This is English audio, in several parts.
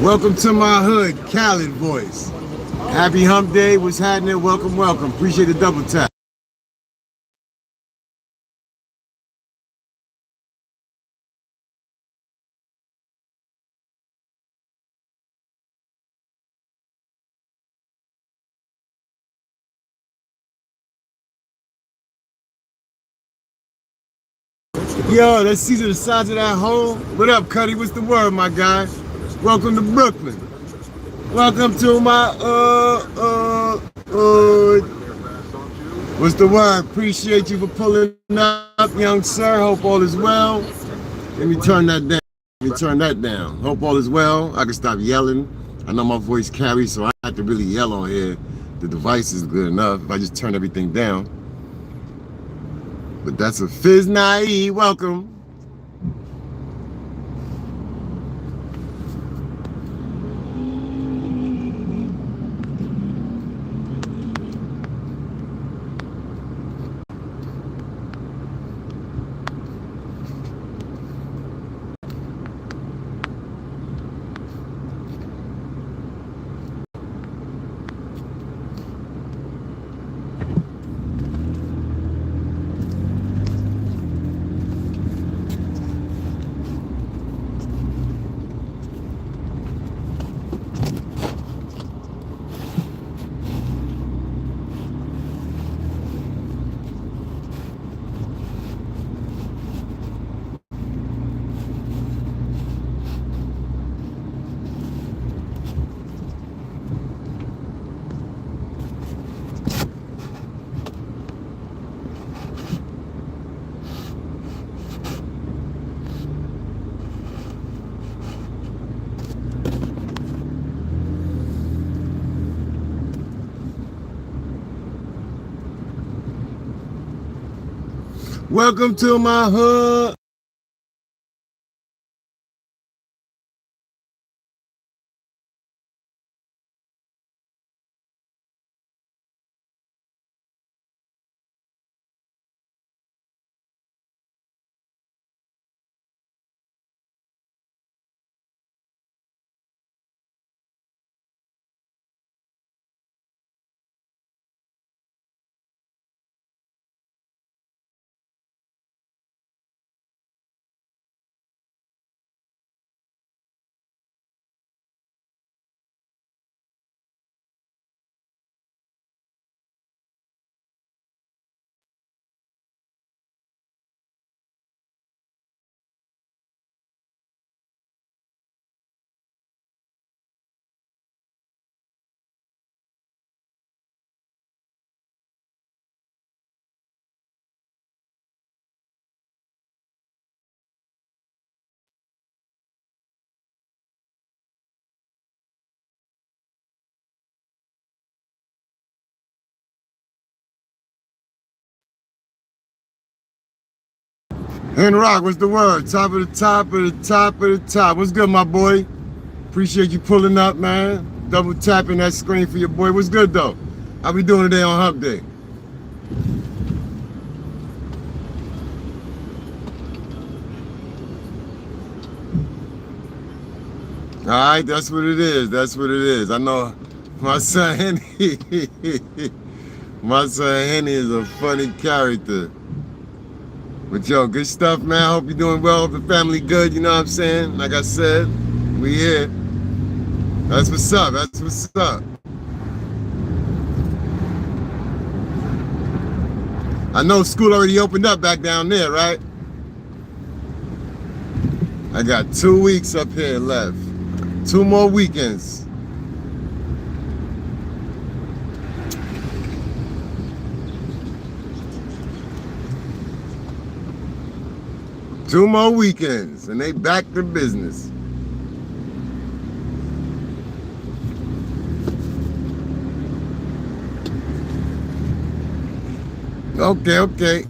Welcome to my hood, Khaled voice. Happy hump day. What's happening? Welcome, welcome. Appreciate the double tap. Yo, let's see to the size of that hole. What up, Cuddy? What's the word, my guy? Welcome to Brooklyn. Welcome to my what's the word? Appreciate you for pulling up, young sir. Hope all is well. Let me turn that down. Let me turn that down. Hope all is well. I can stop yelling. I know my voice carries, so I have to really yell on here. The device is good enough if I just turn everything down. But that's a Fizz Naive. Welcome. Welcome to my hood. And Rock, what's the word? Top of the top of the top of the top. What's good, my boy? Appreciate you pulling up, man. Double tapping that screen for your boy. What's good, though? How we doing today on Hump Day? All right, that's what it is. That's what it is. I know my son Henny. My son Henny is a funny character. But yo, good stuff, man. Hope you're doing well. Hope the family good. You know what I'm saying? Like I said, we here. That's what's up. That's what's up. I know school already opened up back down there, right? I got 2 weeks up here left. 2 more weekends. Two more weekends, and they back to business. Okay.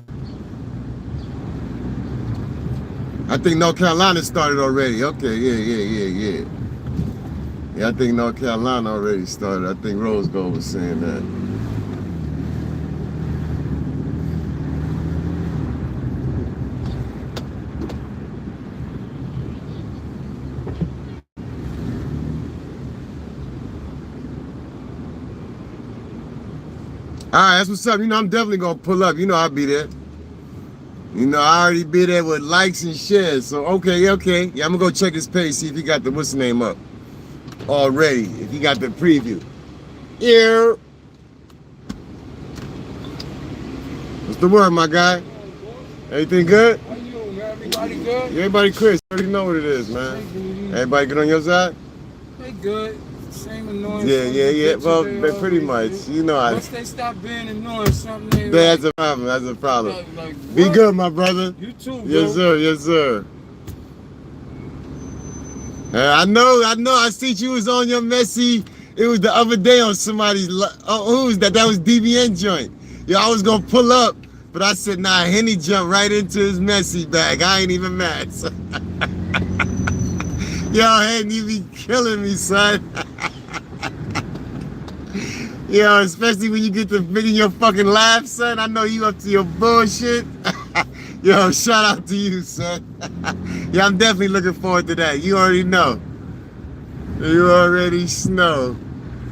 I think North Carolina started already. Okay, yeah. Yeah, I think North Carolina already started. I think Rose Gold was saying that. Alright, that's what's up. You know, I'm definitely gonna pull up. You know I'll be there. You know, I already be there with likes and shares. So okay. Yeah, I'm gonna go check his page, see if he got the what's the name up already. If he got the preview. Here. What's the word, my guy? Everything good? How you, man? Everybody good? Yeah, everybody Chris. You already know what it is, man. Everybody good on your side? They good. Same annoying. Yeah. Well, pretty much. You know Once they stop being annoying, something that's a problem. That's a problem. Like, be good, my brother. You too, bro. Yes, sir. Yes, sir. I know. I see you was on your messy. It was the other day on somebody's. Oh, who was that? That was DBN joint. Yeah, I was gonna pull up, but I said, nah. Henny jumped right into his messy bag. I ain't even mad. So. Yo, Henny, you be killing me, son. Yo, especially when you get to making your fucking laugh, son. I know you up to your bullshit. Yo, shout out to you, son. Yeah, I'm definitely looking forward to that. You already know. You already know.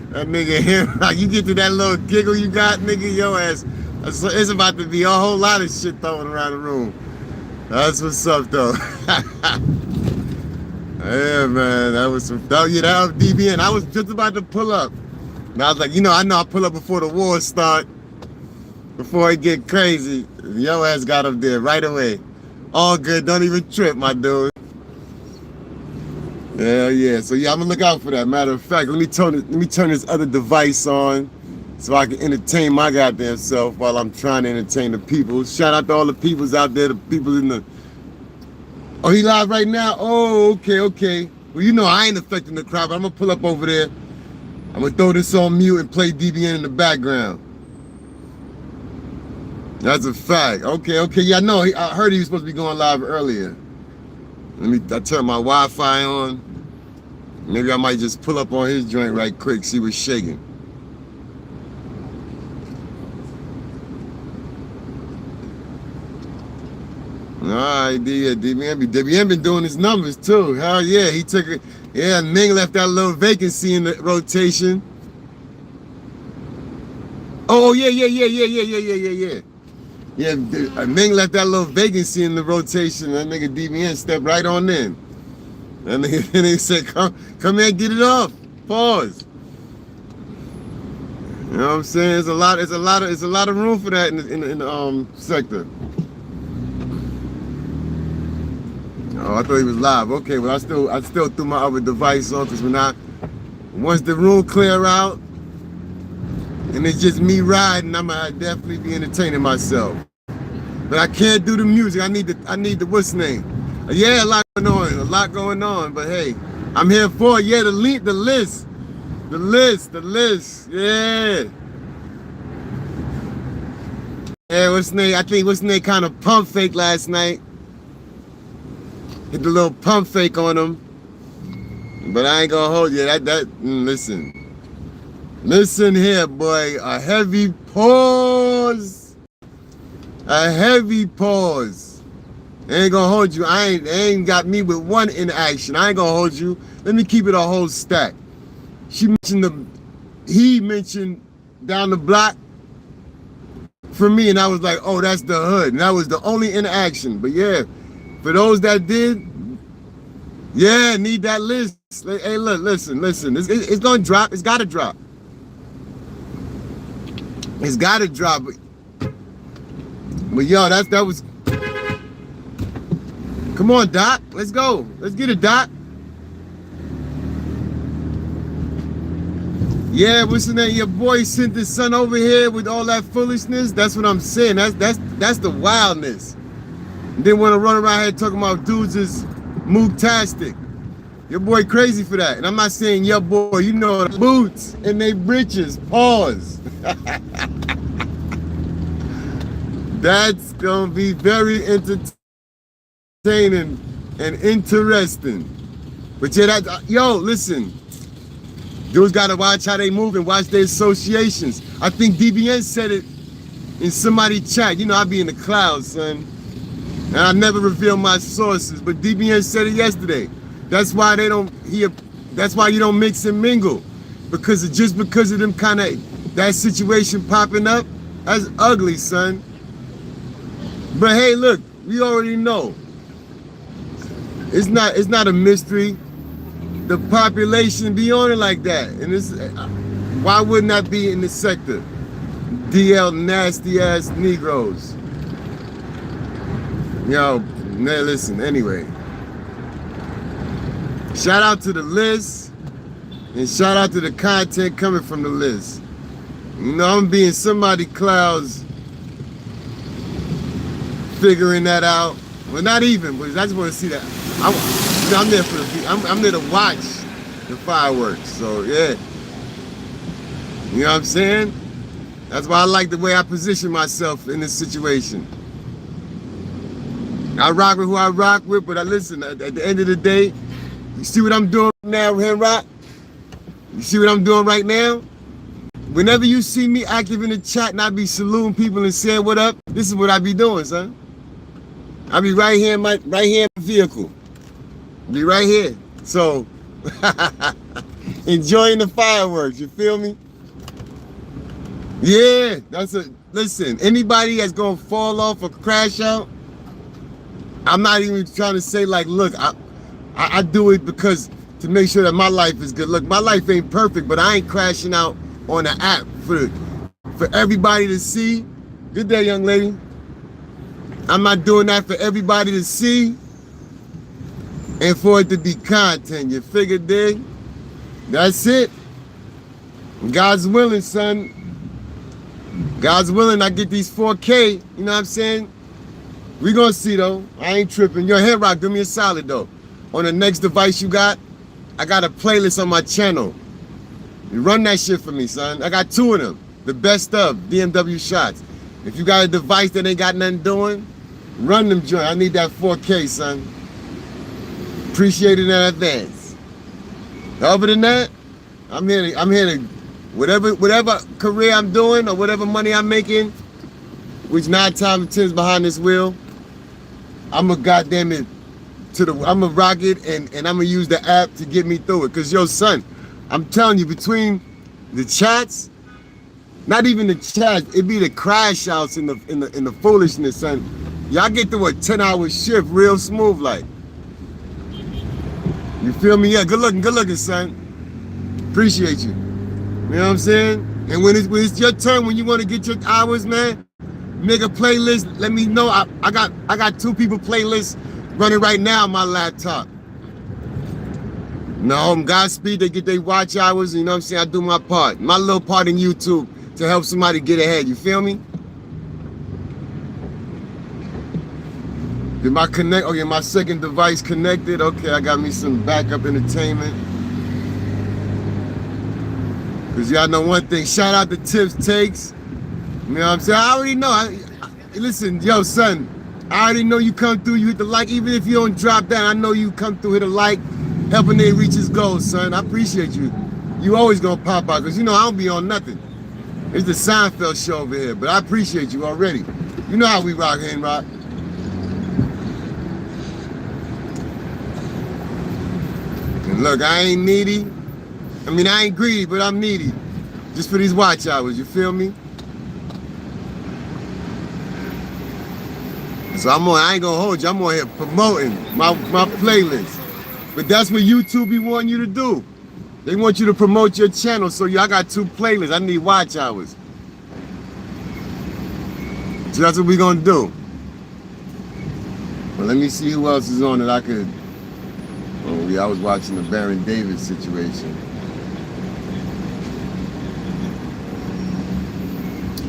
That nigga here, you get to that little giggle you got, nigga, your ass. It's about to be a whole lot of shit throwing around the room. That's what's up, though. Yeah, man, that was some. That was DBN. I was just about to pull up. And I was like, I know I'll pull up before the war start. Before it get crazy. Your ass got up there right away. All good, don't even trip, my dude. Yeah. So yeah, I'm gonna look out for that. Matter of fact, let me turn this other device on so I can entertain my goddamn self while I'm trying to entertain the people. Shout out to all the peoples out there, the people in the. Oh, he live right now? Oh, okay. Well, you know I ain't affecting the crowd, but I'm gonna pull up over there. I'm gonna throw this on mute and play DBN in the background. That's a fact. Okay. Yeah, I know. I heard he was supposed to be going live earlier. I turn my Wi-Fi on. Maybe I might just pull up on his joint right quick, see what's shaking. All right, DBN been doing his numbers too. Hell yeah, he took it. Yeah, Ming left that little vacancy in the rotation. Oh yeah. Yeah, Ming left that little vacancy in the rotation. That nigga DBN stepped right on in. And he said, come here and get it off. Pause. You know what I'm saying? It's a lot of room for that in the sector. Oh, I thought he was live. Okay, well I still threw my other device on because once the room clear out and it's just me riding, I'ma definitely be entertaining myself. But I can't do the music. I need the what's name? Yeah, a lot going on. But hey, I'm here for it. Yeah, the list. Yeah. Yeah, what's name? I think what's name kind of pump fake last night. Hit the little pump fake on him. But I ain't gonna hold you. Listen here, boy. A heavy pause. I ain't gonna hold you. They ain't got me with one interaction. I ain't gonna hold you. Let me keep it a whole stack. He mentioned down the block for me, and I was like, oh, that's the hood. And that was the only interaction. But yeah, for those that did, yeah, need that list. Hey, look, listen. It's gonna drop. It's gotta drop. It's gotta drop. But yo, that was. Come on, Doc. Let's go. Let's get it, Doc. Yeah, what's the name? Your boy sent his son over here with all that foolishness. That's what I'm saying. That's the wildness. And then want to run around here talking about dudes is mooktastic. Your boy crazy for that. And I'm not saying your boy, you know, boots and they britches. Pause. That's gonna be very entertaining and interesting. But yeah, listen. Dudes gotta watch how they move and watch their associations. I think DBN said it in somebody's chat. You know, I be in the clouds, son. And I never reveal my sources, but DBN said it yesterday. That's why that's why you don't mix and mingle. Because of them kind of, that situation popping up, That's ugly, son. But hey, look, we already know. It's not a mystery. The population be on it like that. And it's why wouldn't that be in the sector? DL nasty ass Negroes. Yo, man, listen, anyway. Shout out to the list. And shout out to the content coming from the list. You know, I'm being somebody clouds figuring that out. Well, not even, but I just want to see that. I'm there for the. I'm there to watch the fireworks. So yeah, you know what I'm saying. That's why I like the way I position myself in this situation. I rock with who I rock with, but I listen. At the end of the day, you see what I'm doing now, Henrock? You see what I'm doing right now? Whenever you see me active in the chat and I be saluting people and saying what up, this is what I be doing, son. I be right here in my vehicle. Be right here. So enjoying the fireworks, you feel me? Yeah, listen, anybody that's gonna fall off or crash out, I'm not even trying to say like, look, I do it because to make sure that my life is good. Look, my life ain't perfect, but I ain't crashing out on the app for everybody to see. Good day, young lady. I'm not doing that for everybody to see and for it to be content. You figure, dig? That's it. God's willing, son. God's willing, I get these 4K. You know what I'm saying? We gonna see though. I ain't tripping. Yo, Henrock, do me a solid though. On the next device you got, I got a playlist on my channel. You run that shit for me, son. I got 2 of them. The best of BMW SHOTZ. If you got a device that ain't got nothing doing, run them joint. I need that 4K, son. Appreciate it in advance. Other than that, I'm here to whatever career I'm doing or whatever money I'm making, which 9 times 10 is behind this wheel, I'ma goddamn it I'ma rock it and I'ma use the app to get me through it. Cause yo, son, I'm telling you, between the chats, not even the chats, it be the crash outs in the foolishness, son. Y'all get through a 10-hour shift real smooth like. You feel me? Yeah, good looking, son. Appreciate you. You know what I'm saying? And when it's your turn, when you want to get your hours, man, make a playlist. Let me know. I got 2 people playlists running right now on my laptop. No, Godspeed, they get their watch hours, you know what I'm saying? I do my part. My little part in YouTube to help somebody get ahead, you feel me? Did my second device connected? Okay, I got me some backup entertainment. Cause y'all know one thing, shout out to Tips Takes. You know what I'm saying? I already know, listen, yo son, I already know you come through, you hit the like, even if you don't drop down, I know you come through, hit a like, helping it reach its goals, son. I appreciate you. You always gonna pop out, cause you know I don't be on nothing. It's the Seinfeld show over here, but I appreciate you already. You know how we rock, Henrock. And look, I ain't needy. I mean, I ain't greedy, but I'm needy. Just for these watch hours, you feel me? So I ain't gonna hold you, I'm on here promoting my playlist. But that's what YouTube be wanting you to do. They want you to promote your channel, so I got 2 playlists. I need watch hours. So that's what we gonna do. Well, let me see who else is on that I could. Oh yeah, I was watching the Baron David situation.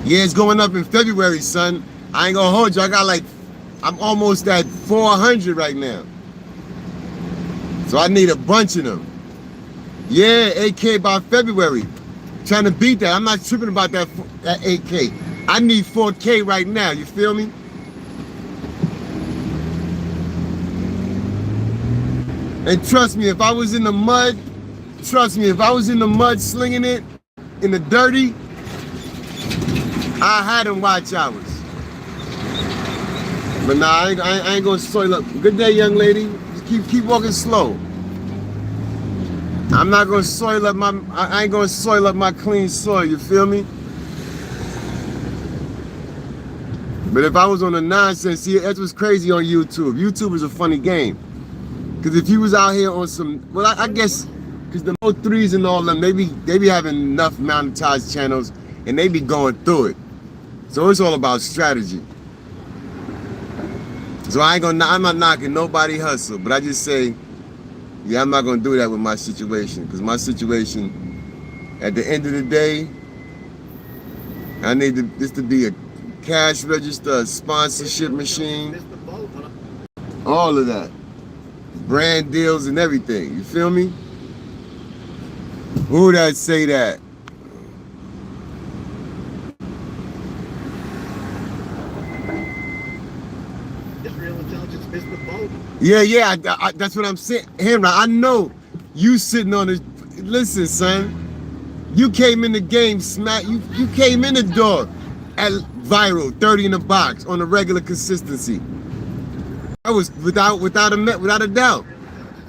Yeah, it's going up in February, son. I ain't gonna hold you. I'm almost at 400 right now. So I need a bunch of them. Yeah, 8K by February. Trying to beat that. I'm not tripping about that 8K. I need 4K right now, you feel me? And trust me, if I was in the mud, slinging it in the dirty, I had them watch hours. But nah, I ain't gonna soil up. Good day, young lady. Just keep walking slow. I'm not gonna soil up I ain't gonna soil up my clean soil, you feel me? But if I was on the nonsense, see, that's what's crazy on YouTube. YouTube is a funny game. Because if you was out here on some, well, I guess, because the O3s and all them, they be having enough monetized channels, and they be going through it. So it's all about strategy. So I'm not knocking nobody hustle, but I just say, yeah, I'm not gonna do that with my situation. Because my situation, at the end of the day, I need this to be a cash register, a sponsorship machine, all of that. Brand deals and everything, you feel me? Who that say that? Israel intelligence missed the boat. Yeah, that's what I'm saying. Henry, I know you sitting on this. Listen, son, you came in the game, you came in the door at viral, 30 in the box on a regular consistency. That was without a doubt.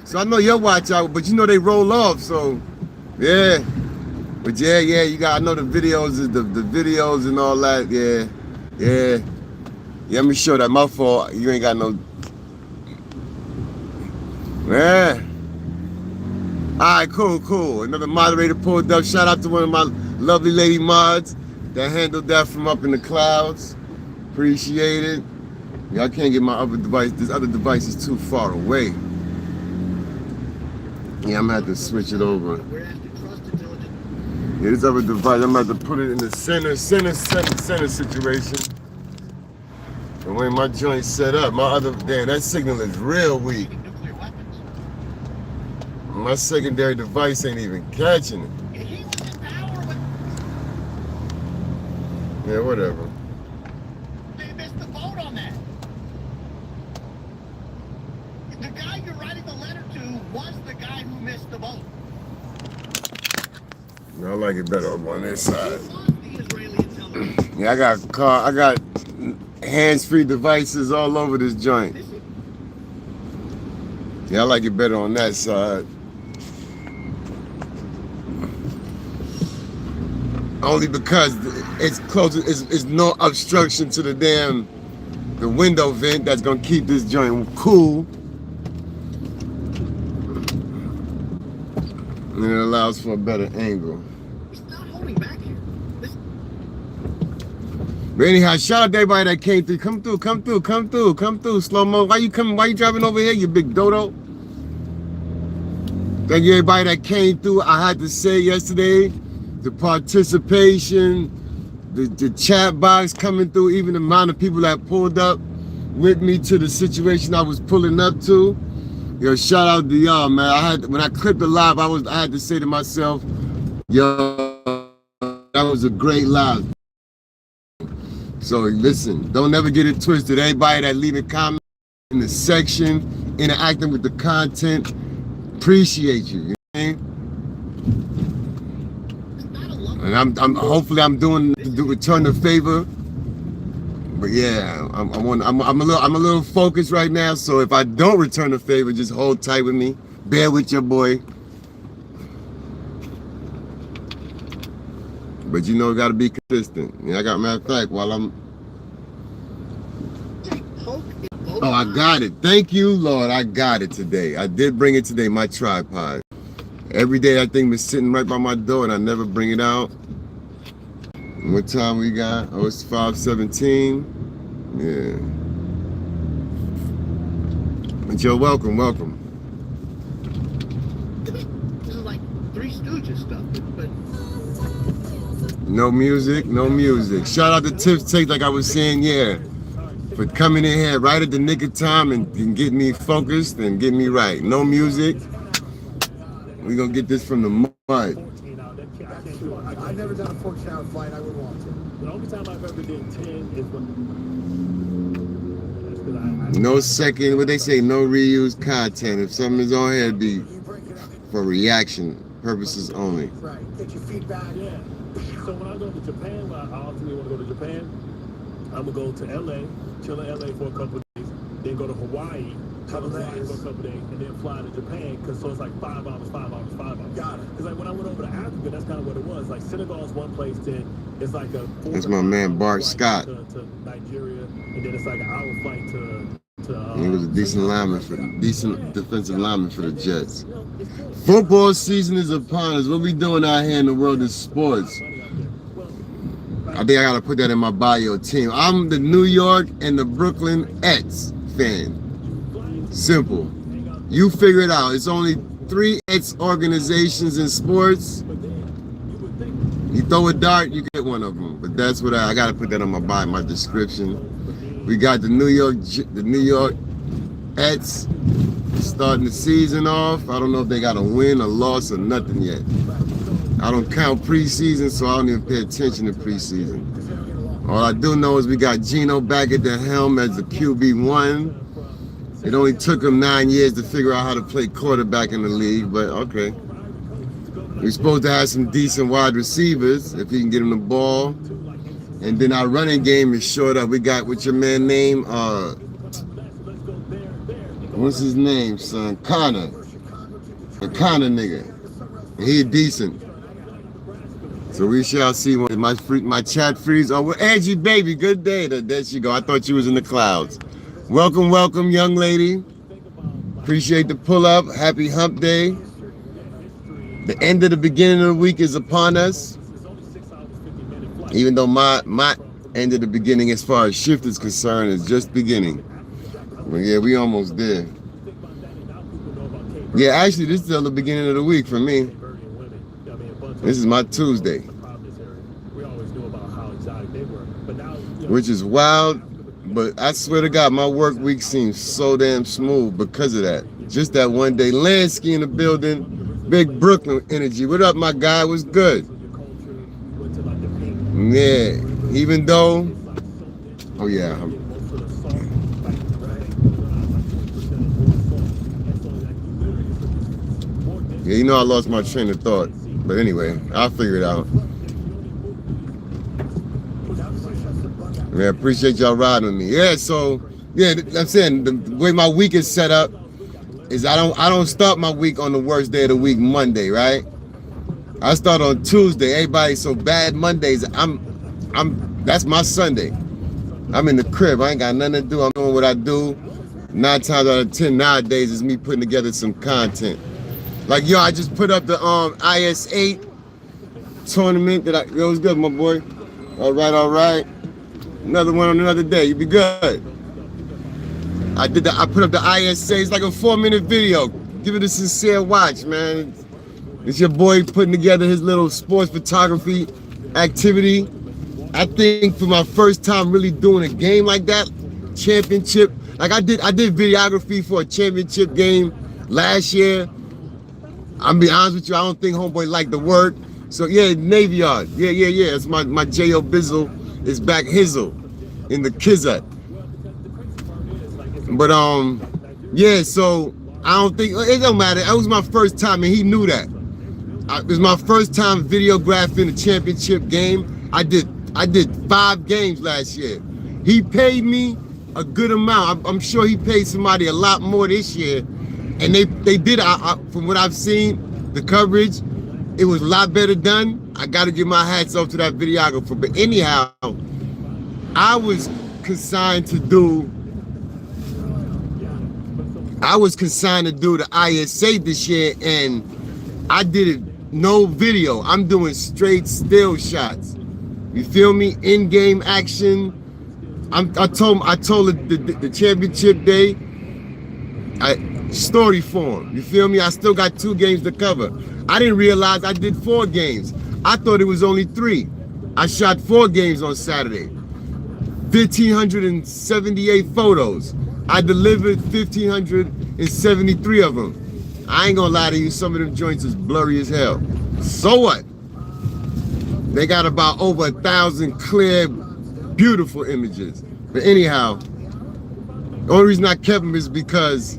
So I know your watch out, but you know they roll off. So yeah, but yeah, you got. I know the videos is the videos and all that. Yeah. Let me show that. My fault. You ain't got no. Yeah. All right, cool. Another moderator pulled up. Shout out to one of my lovely lady mods that handled that from up in the clouds. Appreciate it. Yeah, I can't get my other device. This other device is too far away. Yeah, I'm gonna have to switch it over. Yeah, this other device, I'm gonna have to put it in the center situation. The way my joint's set up, that signal is real weak. My secondary device ain't even catching it. Yeah, whatever. They missed the boat on that. The guy you're writing the letter to was the guy who missed the boat. I like it better on this side. The Israeli intelligence. Yeah, I got hands-free devices all over this joint. Yeah, I like it better on that side. Only because it's close, it's no obstruction to the window vent that's gonna keep this joint cool. And it allows for a better angle. He's not holding back here. But anyhow, shout out to everybody that came through. Come through. Slow mo. Why you driving over here, you big dodo? Thank you everybody that came through. I had to say yesterday, the participation, the chat box coming through, even the amount of people that pulled up with me to the situation I was pulling up to. Yo, shout out to y'all, man. When I clipped the live, I had to say to myself, yo, that was a great live. So listen, don't ever get it twisted. Everybody that leaving comments in the section, interacting with the content, appreciate you. You know what I mean? And hopefully I'm doing to return the favor. But yeah, I'm a little focused right now. So if I don't return the favor, just hold tight with me. Bear with your boy. But you know, gotta be consistent. And I got, matter of fact, oh, I got it. Thank you, Lord. I got it today. I did bring it today, my tripod. Every day that thing was sitting right by my door and I never bring it out. What time we got? Oh, it's 5:17. Yeah. But you're welcome. This is like Three Stooges stuff, but No music. Shout out to Tips Take, like I was saying, yeah, for coming in here right at the nick of time and getting me focused and getting me right. No music. We're gonna get this from the mud. I've never done a 14-hour flight. I would want to. The only time I've ever did 10 is when. No second, what they say, no reused content. If something is on here, it'd be for reaction purposes only. Right. Get your feedback. Yeah. So when I go to Japan, I ultimately want to go to Japan. I'm gonna go to LA, chill in LA for a couple of days, then go to Hawaii, come to Hawaii for a couple days, and then fly to Japan. So it's like 5 hours, 5 hours, 5 hours. Got it. Because like when I went over to Africa, that's kind of what it was. Like Senegal is one place, then it's like a. That's my man Bart Scott. To Nigeria, and then it's like an hour flight to he was a decent defensive lineman for the Jets. Football season is upon us. What we doing out here in the world of sports? I think I gotta put that in my bio team. I'm the New York and the Brooklyn Nets fan. Simple. You figure it out. It's only 3 Nets organizations in sports. You throw a dart, you get one of them. But that's what I gotta put that on my bio, my description. We got the New York Nets starting the season off. I don't know if they got a win, a loss, or nothing yet. I don't count preseason, so I don't even pay attention to preseason. All I do know is we got Geno back at the helm as the QB1. It only took him 9 years to figure out how to play quarterback in the league, but okay. We're supposed to have some decent wide receivers if he can get him the ball. And then our running game is short up. We got, what's your man name? What's his name, son? Connor. The Connor nigga. He decent. So we shall see when my chat freeze. Oh, well, Angie, baby, good day. There she go. I thought you was in the clouds. Welcome, welcome, young lady. Appreciate the pull up. Happy hump day. The end of the beginning of the week is upon us. Even though my end of the beginning as far as shift is concerned is just beginning. Well, yeah, we almost there. Yeah, actually, this is still the beginning of the week for me. This is my Tuesday. Which is wild, but I swear to God, my work week seems so damn smooth because of that. Just that one day. Lansky in the building, big Brooklyn energy. What up, my guy? What's good? Yeah, even though, oh yeah. Yeah, you know I lost my train of thought. But anyway, I'll figure it out. Man, appreciate y'all riding with me. Yeah, so yeah, I'm saying the way my week is set up is I don't start my week on the worst day of the week, Monday, right? I start on Tuesday. Everybody so bad Mondays. That's my Sunday. I'm in the crib. I ain't got nothing to do. I'm doing what I do. 9 times out of 10 nowadays is me putting together some content. Like yo, I just put up the IS8 tournament that it was good, my boy. All right. Another one on another day. You be good. I put up the IS8. It's like a 4-minute video. Give it a sincere watch, man. It's your boy putting together his little sports photography activity. I think for my first time really doing a game like that, championship. Like I did videography for a championship game last year. I'm be honest with you, I don't think homeboy liked the work. So yeah, Navy Yard. Yeah. It's my J.O. Bizzle is back hizzle in the Kizat. But yeah, so I don't think it don't matter. It was my first time and he knew that. It was my first time videographing a championship game. I did 5 games last year. He paid me a good amount. I'm sure he paid somebody a lot more this year. And they did, from what I've seen, the coverage, it was a lot better done. I got to give my hats off to that videographer. But anyhow, I was consigned to do the ISA this year, and I did it no video. I'm doing straight still shots. You feel me? In-game action. I told the championship day, story form. You feel me? I still got 2 games to cover. I didn't realize I did 4 games. I thought it was only 3. I shot 4 games on Saturday. 1,578 photos. I delivered 1,573 of them. I ain't gonna lie to you, some of them joints is blurry as hell. So what? They got about over 1,000 clear, beautiful images. But anyhow, the only reason I kept them is because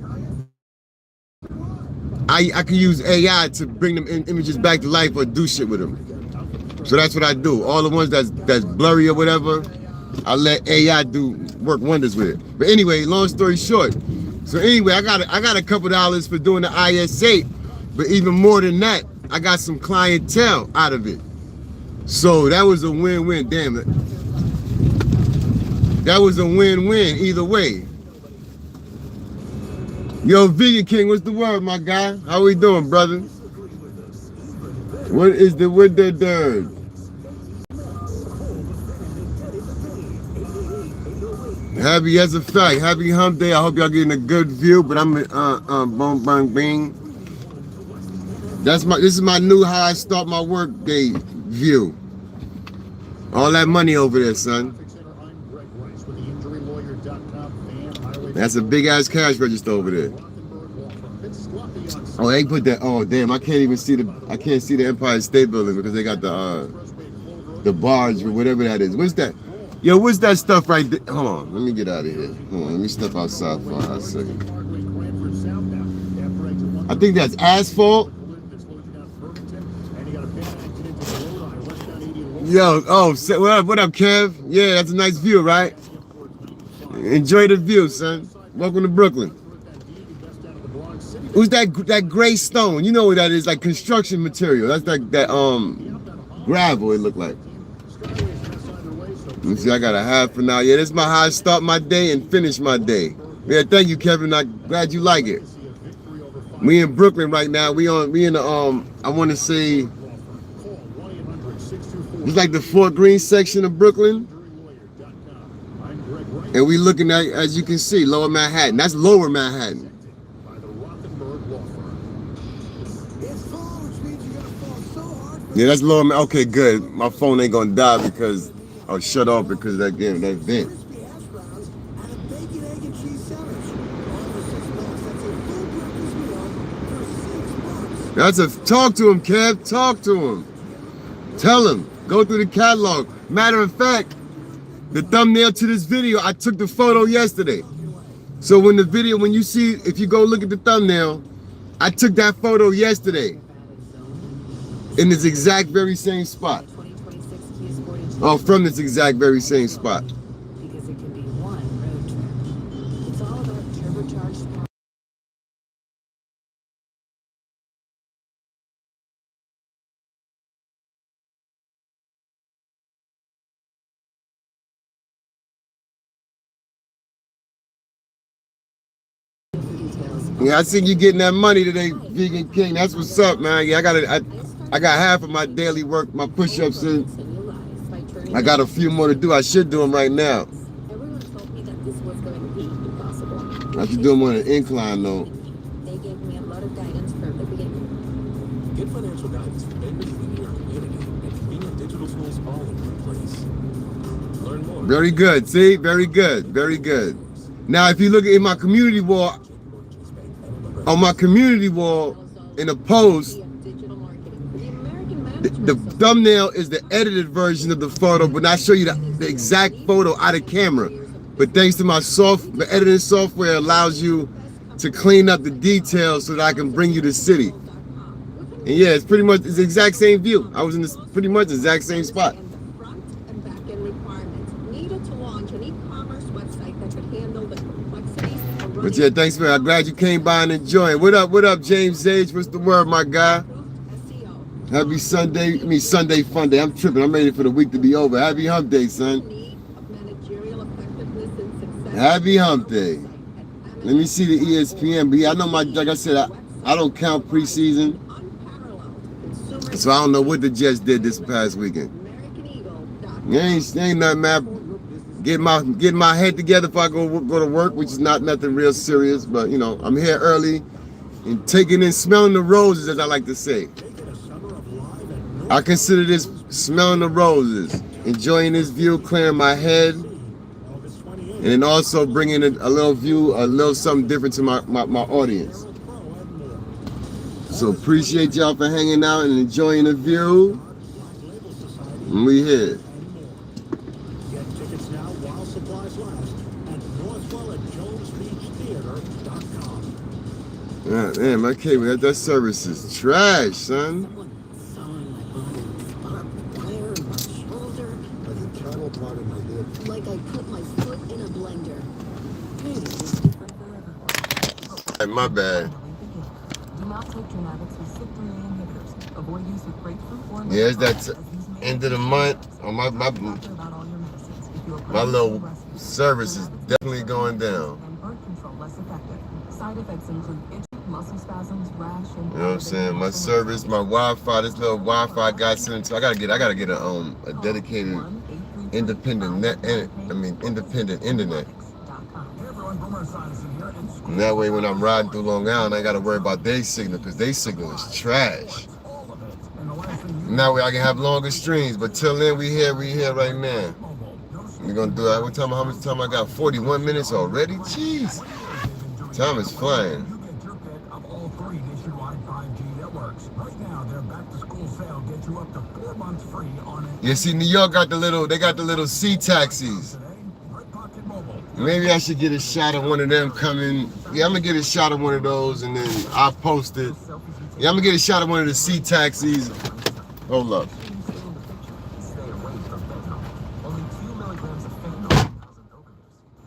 I can use AI to bring them images back to life or do shit with them. So that's what I do. All the ones that's blurry or whatever, I let AI do work wonders with it. But anyway, long story short. So anyway, I got a couple dollars for doing the IS8, but even more than that, I got some clientele out of it. So that was a win-win. Damn it. That was a win-win either way. Yo, Vegan King, what's the word, my guy? How we doing, brother? What is the Happy as a fact. Happy hump day. I hope y'all getting a good view, but I'm boom bang bing. This is my new how I start my work day view. All that money over there, son. That's a big ass cash register over there. Oh, they put that. Oh, damn! I can't even see I can't see the Empire State Building because they got the barge or whatever that is. What's that? Yo, what's that stuff right there? Hold on, let me get out of here. Hold on, let me step outside for a second. I think that's asphalt. Yo, oh, what up, Kev? Yeah, that's a nice view, right? Enjoy the view, son. Welcome to Brooklyn. Who's that gray stone? You know what that is? Like construction material. That's like that gravel. It looked like. Let me see. I got a half for now. Yeah, this is my how I start my day and finish my day. Yeah, thank you, Kevin. I'm glad you like it. We in Brooklyn right now. We in the I want to say it's like the Fort Greene section of Brooklyn. And we looking at, as you can see, Lower Manhattan. That's Lower Manhattan. Yeah, that's Lower Manhattan. Okay, good. My phone ain't gonna die because I'll shut off because of that game, that vent. Talk to him, Kev. Talk to him. Tell him. Go through the catalog. Matter of fact, the thumbnail to this video, I took the photo yesterday. So when you see, if you go look at the thumbnail, I took that photo yesterday in this exact very same spot. Oh, from this exact very same spot. Because it can be one road trip. It's all about turbocharged power. Yeah, I see you getting that money today, Vegan King. That's what's up, man. Yeah, I got half of my daily work, my push-ups in. I got a few more to do. I should do them right now. Everyone told me that this was going to be impossible. I should do them on an incline, though. They gave me a lot of guidance from the beginning. Get financial guidance from members of the New York community and convenient digital tools all in one place. Learn more. Very good. See? Very good. Very good. Now, if you look at my community wall, on my community wall in a post, the thumbnail is the edited version of the photo, but I show you the exact photo out of camera. But thanks to my the editing software allows you to clean up the details so that I can bring you the city. And yeah, it's the exact same view. I was in this pretty much the exact same spot. Front and back end requirements needed to launch an e-commerce website that could handle the complexities of But yeah, thanks man. I'm glad you came by and enjoyed. What up, James Age? What's the word, my guy? Happy Sunday, Sunday fun day. I'm tripping. I'm ready for the week to be over. Happy hump day, son. Happy hump day. Let me see the ESPN. But yeah, I know like I said, I don't count preseason. So I don't know what the Jets did this past weekend. Ain't nothing, man. Get my head together if I go to work, which is not nothing real serious. But you know, I'm here early and taking in, smelling the roses, as I like to say. I consider this smelling the roses, enjoying this view, clearing my head, and then also bringing a little something different to my audience. So appreciate y'all for hanging out and enjoying the view. And we here. Get tickets now while supplies last at northwell@jonesbeachtheater.com. Damn, my cable, that service is trash, son. Like I put my foot in a blender. Hey, my bad. Do not take genetics with CYP3A inhibitors. Avoid use of grapefruit or Yeah, it's that end of the month. Oh, my little service is definitely going down. Side effects include itching, muscle spasms, rash, and you know what I'm saying? My service, my Wi-Fi, this little Wi-Fi I got sent to. I gotta get a dedicated independent independent internet. And that way, when I'm riding through Long Island, I ain't gotta worry about their signal because their signal is trash. And that way, I can have longer streams. But till then, we here right now. We're gonna do that. How much time I got? 41 minutes already? Jeez. Time is flying. You see, New York got the little sea taxis. Maybe I should get a shot of one of them coming. Yeah, I'm gonna get a shot of one of those and then I'll post it. Yeah, I'm gonna get a shot of one of the sea taxis. Hold up.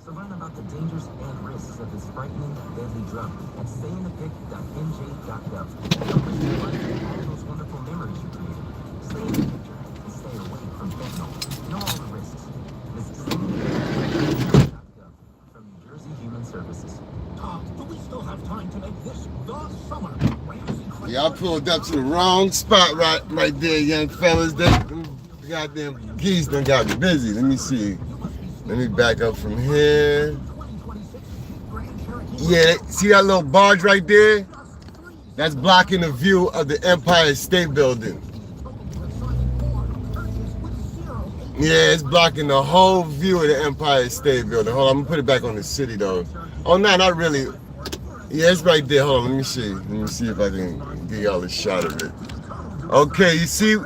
So learn about the dangers and risks of this frightening, deadly drug at stayinthepic.nj.gov. Don't miss your life and all those wonderful memories you created. Stay in the picture and stay away from fentanyl. Know all the risks. Visit stayinthepic.nj.gov from New Jersey Human Services. Do we still have time to make this the summer? Y'all pulled up to the wrong spot right there, young fellas. Them goddamn geese done got me busy. Let me see. Let me back up from here. Yeah, see that little barge right there? That's blocking the view of the Empire State Building. Yeah, it's blocking the whole view of the Empire State Building. Hold on, I'm gonna put it back on the city though. Oh no, not really. Yeah, it's right there. Hold on, let me see. Let me see if I can get y'all a shot of it. Okay, you see?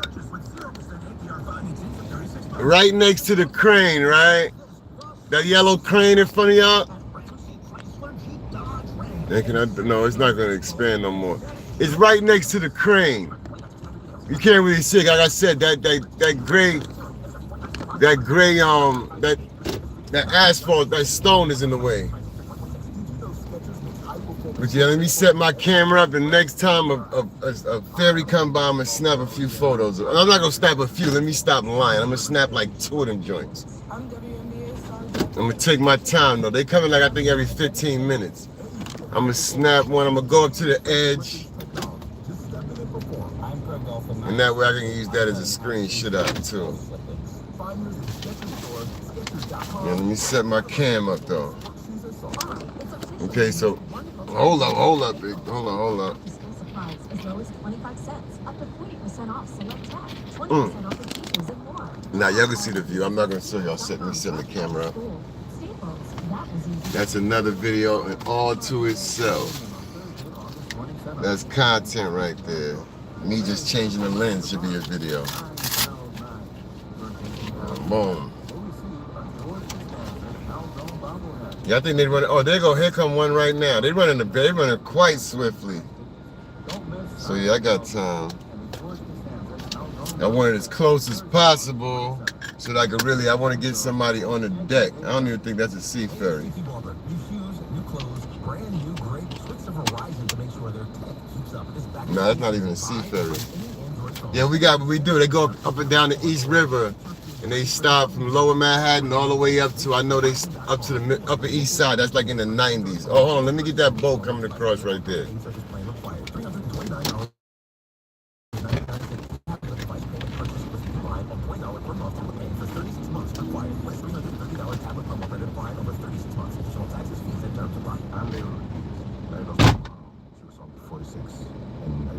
Right next to the crane, right? That yellow crane in front of y'all? No, it's not gonna expand no more. It's right next to the crane. You can't really see it. Like I said, that asphalt, that stone is in the way. But yeah, let me set my camera up, and next time a ferry come by, I'm gonna snap a few photos. I'm not gonna snap a few. Let me stop lying. I'm gonna snap like 2 of them joints. I'm gonna take my time though. They coming like I think every 15 minutes. I'm gonna snap one. I'm gonna go up to the edge, and that way I can use that as a screenshot out too. Yeah, let me set my cam up though. Okay, so hold up, big. Hold up. As low as 25 cents, up to 40% off select tech, 20% off the features and more. Now y'all can see the view. I'm not gonna show y'all. Let me set the camera up. That's another video and all to itself. That's content right there. Me just changing the lens should be a video. Boom. Yeah, I think they run. Oh, there you go. Here come one right now. They running quite swiftly. So yeah, I got time. I want it as close as possible so that I want to get somebody on the deck. I don't even think that's a sea ferry. No, that's not even a sea ferry. Yeah, we do. They go up and down the East River, and they stop from Lower Manhattan all the way up to, I know they up to the Upper East Side. That's like in the 90s. Oh, hold on. Let me get that boat coming across right there.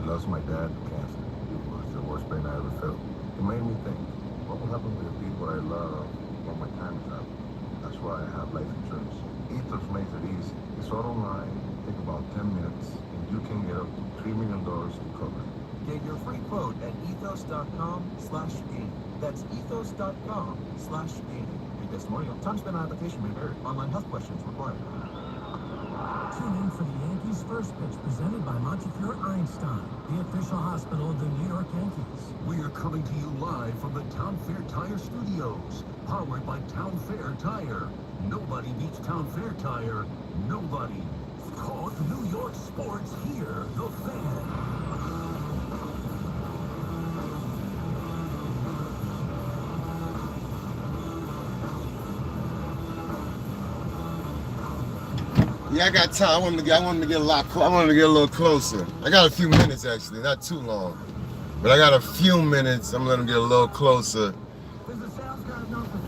Lost my dad to cancer. It was the worst pain I ever felt. It made me think, what will happen with the people I love when my time is up? That's why I have life insurance. Ethos makes it easy. It's all online, take about 10 minutes, and you can get up to $3 million in coverage. Get your free quote at ethos.com/game. That's ethos.com/game. Free testimonial. Time spent on application may vary. Online health questions required. Tune in for the Yankees' first pitch presented by Montefiore Einstein. the official hospital of the New York Yankees. We are coming to you live from the Town Fair Tire Studios, powered by Town Fair Tire. Nobody beats Town Fair Tire. Nobody. Talk New York sports here, the Fan. Yeah, I got time. I wanted to get a little closer. I got a few minutes actually, not too long. But I got a few minutes. I'm letting him get a little closer.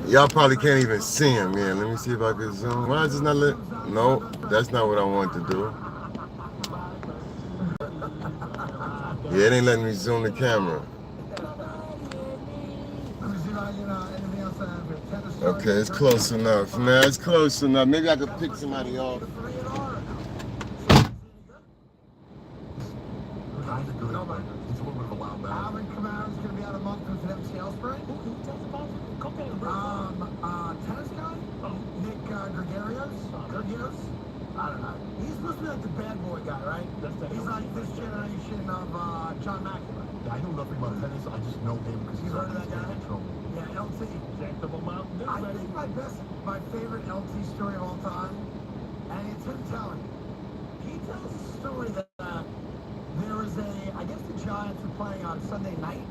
Y'all probably can't even see him. Yeah, let me see if I can zoom. Why is this not lit? No, that's not what I want to do. Yeah, it ain't letting me zoom the camera. Okay, it's close enough. Man, it's close enough. Maybe I could pick somebody off. Alvin Kamara's going to be out a month with an MCL sprain. Tennis guy? Nick Gregorios? I don't know. He's supposed to be like the bad boy guy, right? He's like this generation of John McEnroe. I know nothing about tennis. I just know him because he's Heard of that guy? trouble. Yeah, LT. I think my favorite LT story of all time, and it's him telling it. He tells a story that there was I guess the Giants were playing on Sunday night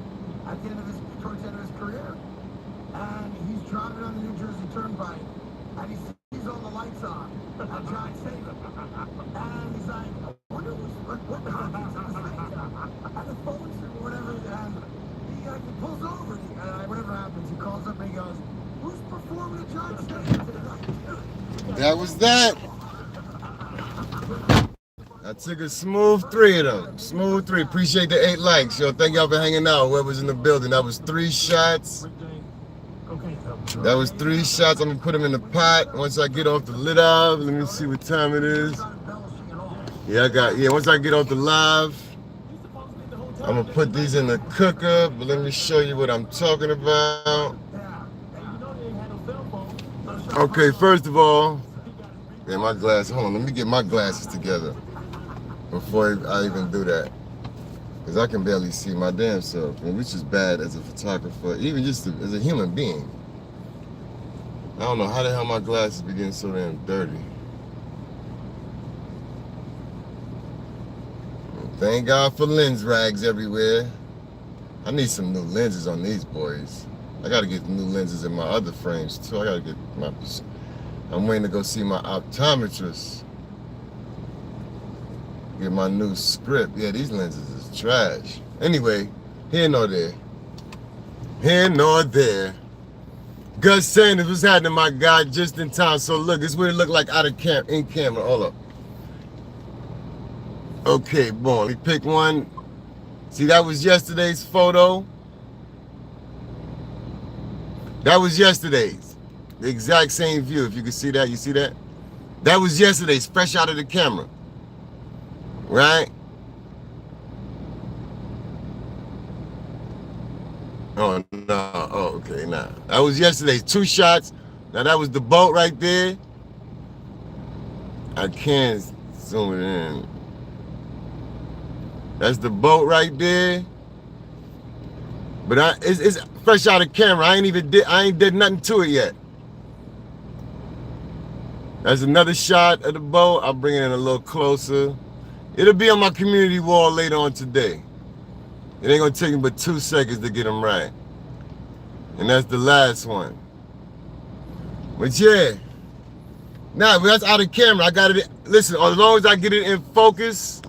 towards the end of his career, and he's driving on the New Jersey Turnpike, and he sees all the lights on at Giant Stadium, and he's like, I wonder what happens to this thing, and the phones or whatever, and he pulls over, and whatever happens, he calls up and he goes, who's performing at Giant Stadium today? That was that. I took a smooth 3 of them. Smooth 3. Appreciate the 8 likes. Yo, thank y'all for hanging out. Whoever's in the building. That was 3 shots. That was 3 shots. I'm gonna put them in the pot. Once I get off the lid off, let me see what time it is. Yeah, once I get off the live, I'm gonna put these in the cooker. But let me show you what I'm talking about. Okay, first of all, yeah, my glasses. Hold on, let me get my glasses together before I even do that, because I can barely see my damn self, which is bad as a photographer, even just as a human being. I don't know how the hell my glasses be getting so damn dirty. Thank God for lens rags everywhere. I need some new lenses on these boys. I gotta get new lenses in my other frames too. I gotta get I'm waiting to go see my optometrist. Get my new script. Yeah, these lenses is trash. Anyway, here nor there. Here nor there. Gus Sanders, what's happening, my guy? Just in time. So look, this is what it looked like out of in camera. Hold up. Okay, boom. We pick one. See, that was yesterday's photo. That was yesterday's. The exact same view. If you can see that, you see that? That was yesterday's, fresh out of the camera. Right? Oh, no. Oh, okay, nah. That was yesterday's 2 shots. Now, that was the boat right there. I can't zoom it in. That's the boat right there. But it's fresh out of camera. I ain't did nothing to it yet. That's another shot of the boat. I'll bring it in a little closer. It'll be on my community wall later on today. It ain't gonna take me but 2 seconds to get them right. And that's the last one. But yeah. Nah, that's out of camera. I got it. Listen, as long as I get it in focus,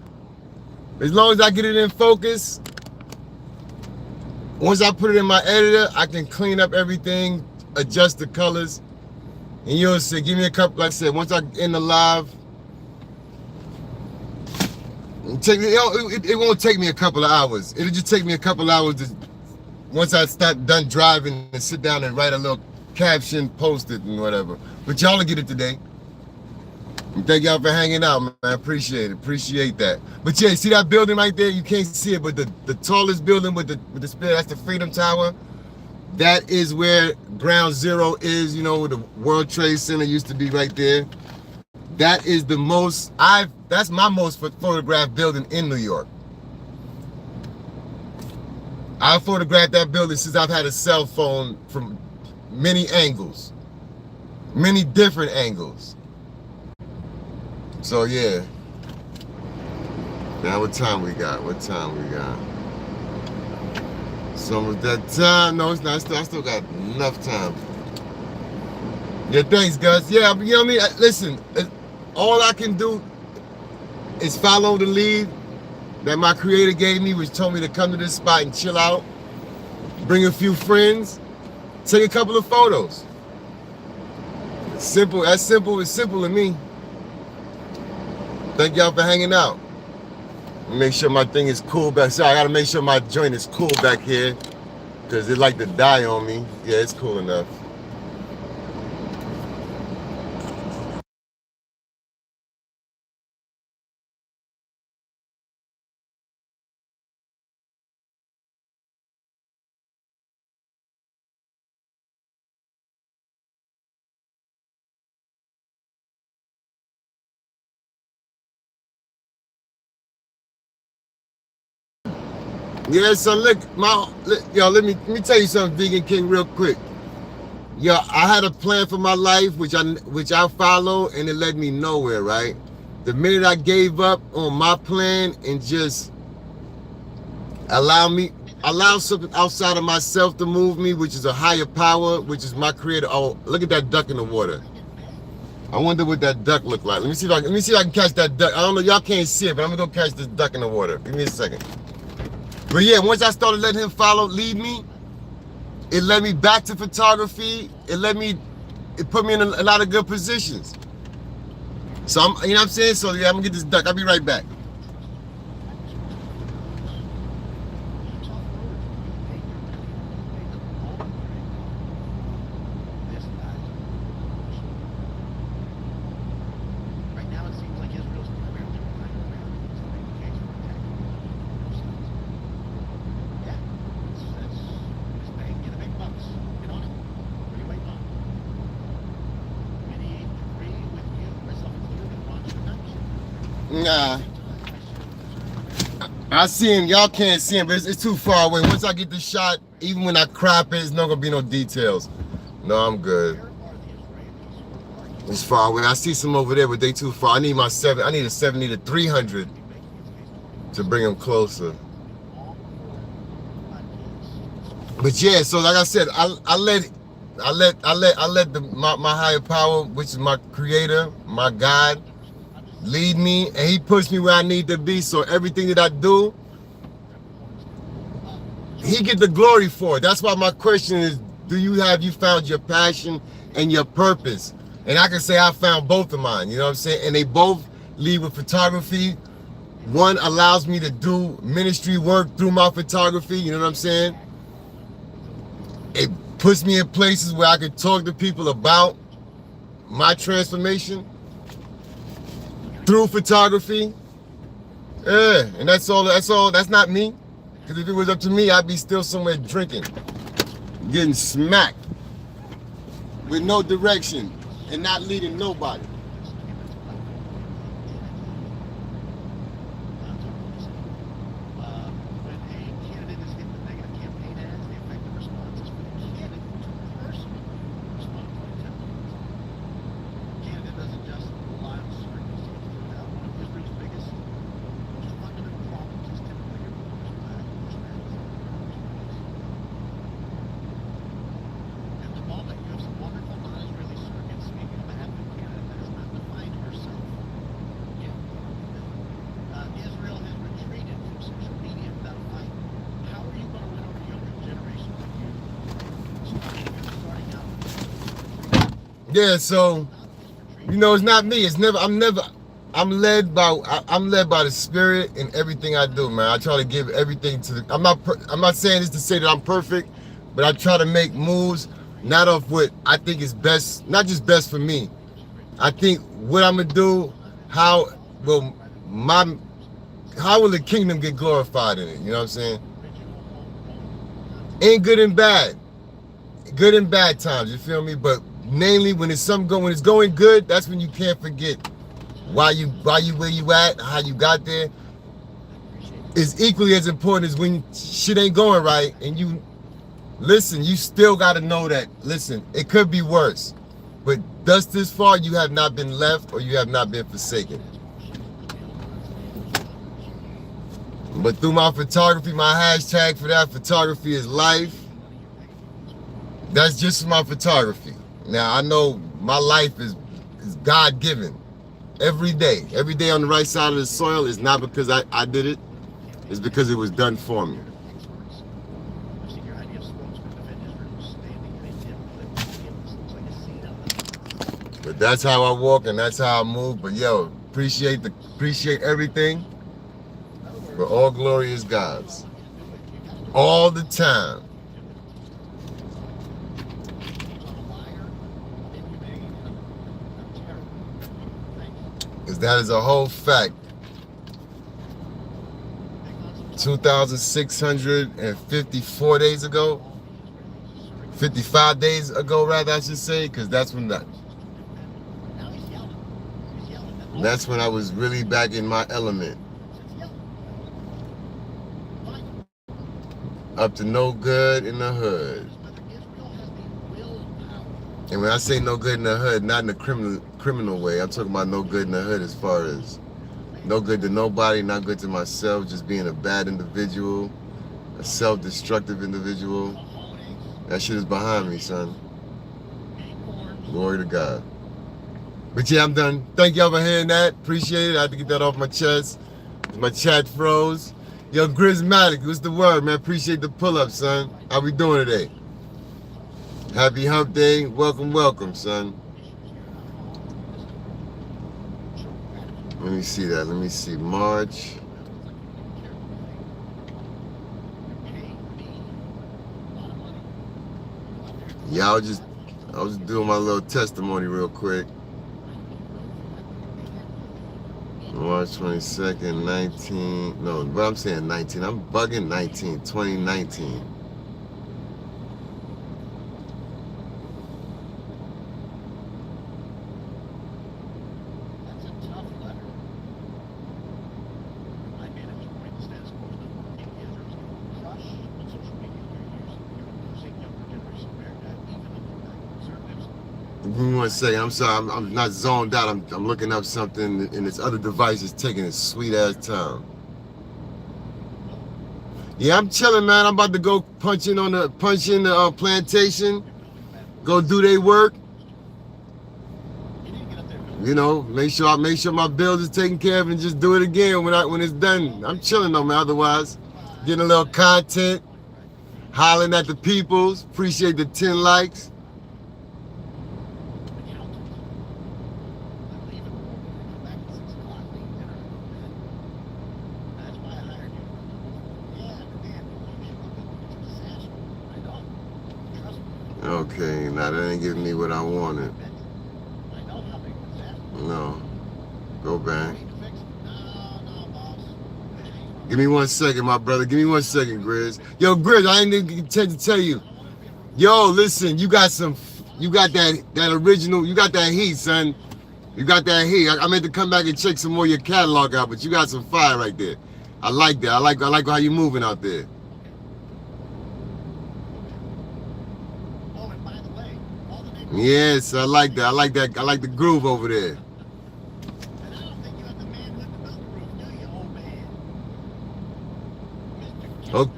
once I put it in my editor, I can clean up everything, adjust the colors, and you'll see. Give me a couple, like I said, once I in the live, it won't take me a couple of hours. It'll just take me a couple of hours once I start done driving and sit down and write a little caption, post it and whatever. But y'all will get it today. And thank y'all for hanging out, man. I appreciate it. Appreciate that. But yeah, see that building right there? You can't see it, but the tallest building with the spire, that's the Freedom Tower. That is where Ground Zero is, you know, where the World Trade Center used to be right there. That is the most, that's my most photographed building in New York. I photographed that building since I've had a cell phone from many angles, many different angles. So yeah. Now what time we got? What time we got? Some of that time. No, it's not. I still got enough time. Yeah, thanks, Gus. Yeah, you know what I mean? Listen, all I can do is follow the lead that my creator gave me, which told me to come to this spot and chill out, bring a few friends, take a couple of photos. It's simple. That's simple. It's simple to me. Thank y'all for hanging out. Make sure my thing is cool back. Sorry, I gotta make sure my joint is cool back here because it like to die on me. Yeah, it's cool enough. Yeah, so look, let me tell you something, Vegan King, real quick. Yo, I had a plan for my life, which I follow, and it led me nowhere, right? The minute I gave up on my plan and just allow something outside of myself to move me, which is a higher power, which is my creator. Oh, look at that duck in the water. I wonder what that duck looked like. Let me see if I can catch that duck. I don't know, y'all can't see it, but I'm gonna go catch this duck in the water. Give me a second. But yeah, once I started letting him lead me, it led me back to photography. It put me in a lot of good positions. So you know what I'm saying? So yeah, I'm gonna get this duck. I'll be right back. Nah, I see him. Y'all can't see him, but it's too far away. Once I get the shot, even when I crop it, it's not gonna be no details. No, I'm good. It's far away. I see some over there, but they too far. I need a 70 to 300 to bring them closer. But yeah, so like I said, I let my higher power, which is my creator, my God, lead me, and he pushed me where I need to be. So everything that I do, he get the glory for it. That's why my question is, have you found your passion and your purpose? And I can say I found both of mine, you know what I'm saying? And they both lead with photography. One allows me to do ministry work through my photography, you know what I'm saying? It puts me in places where I can talk to people about my transformation through photography. Yeah, and that's all, that's not me. Because if it was up to me, I'd be still somewhere drinking, getting smacked with no direction and not leading nobody. Yeah, so you know, it's not me. I'm led by the spirit in everything I do, man. I try to give everything to the. I'm not saying this to say that I'm perfect, but I try to make moves not off what I think is best, not just best for me. I think what I'm gonna do, how will the kingdom get glorified in it? You know what I'm saying? In good and bad times. You feel me? But namely, when it's going good, that's when you can't forget why you where you at, how you got there, is equally as important as when shit ain't going right and you listen, you still got to know that, listen, it could be worse. But thus this far, you have not been left or you have not been forsaken. But through my photography, my hashtag for that photography is life. That's just my photography. Now, I know my life is God-given. Every day on the right side of the soil is not because I did it. It's because it was done for me. But that's how I walk and that's how I move. But yo, appreciate everything. But all glory is God's. All the time. Because that is a whole fact. 2,654 days ago. 55 days ago, rather, I should say, because that's when I was really back in my element. Up to no good in the hood. And when I say no good in the hood, not in a criminal way, I'm talking about no good in the hood as far as no good to nobody, not good to myself, just being a bad individual, a self-destructive individual. That shit is behind me, son. Glory to God. But yeah, I'm done. Thank y'all for hearing that. Appreciate it. I had to get that off my chest. My chat froze. Yo, Grismatic, what's the word, man? Appreciate the pull-up, son. How we doing today? Happy hump day. Welcome, welcome, son. Let me see that. Let me see. March. Yeah, I was doing my little testimony real quick. March 22nd, 19, no, but I'm saying 19, I'm bugging 2019. Give me 1 second. I'm sorry. I'm not zoned out. I'm looking up something, and this other device is taking its sweet ass time. Yeah, I'm chilling, man. I'm about to go punch in the plantation. Go do their work. You know, make sure my bills is taken care of, and just do it again when it's done. I'm chilling though, man. Otherwise, getting a little content, hollering at the peoples. Appreciate the 10 likes. Okay, now that ain't giving me what I wanted. No. Go back. Give me 1 second, my brother. Give me 1 second, Grizz. Yo, Grizz, I ain't even intend to tell you. Yo, listen, you got that original, you got that heat, son. You got that heat. I meant to come back and check some more of your catalog out, but you got some fire right there. I like that. I like how you moving out there. Yes, I like that. I like the groove over there. Okay.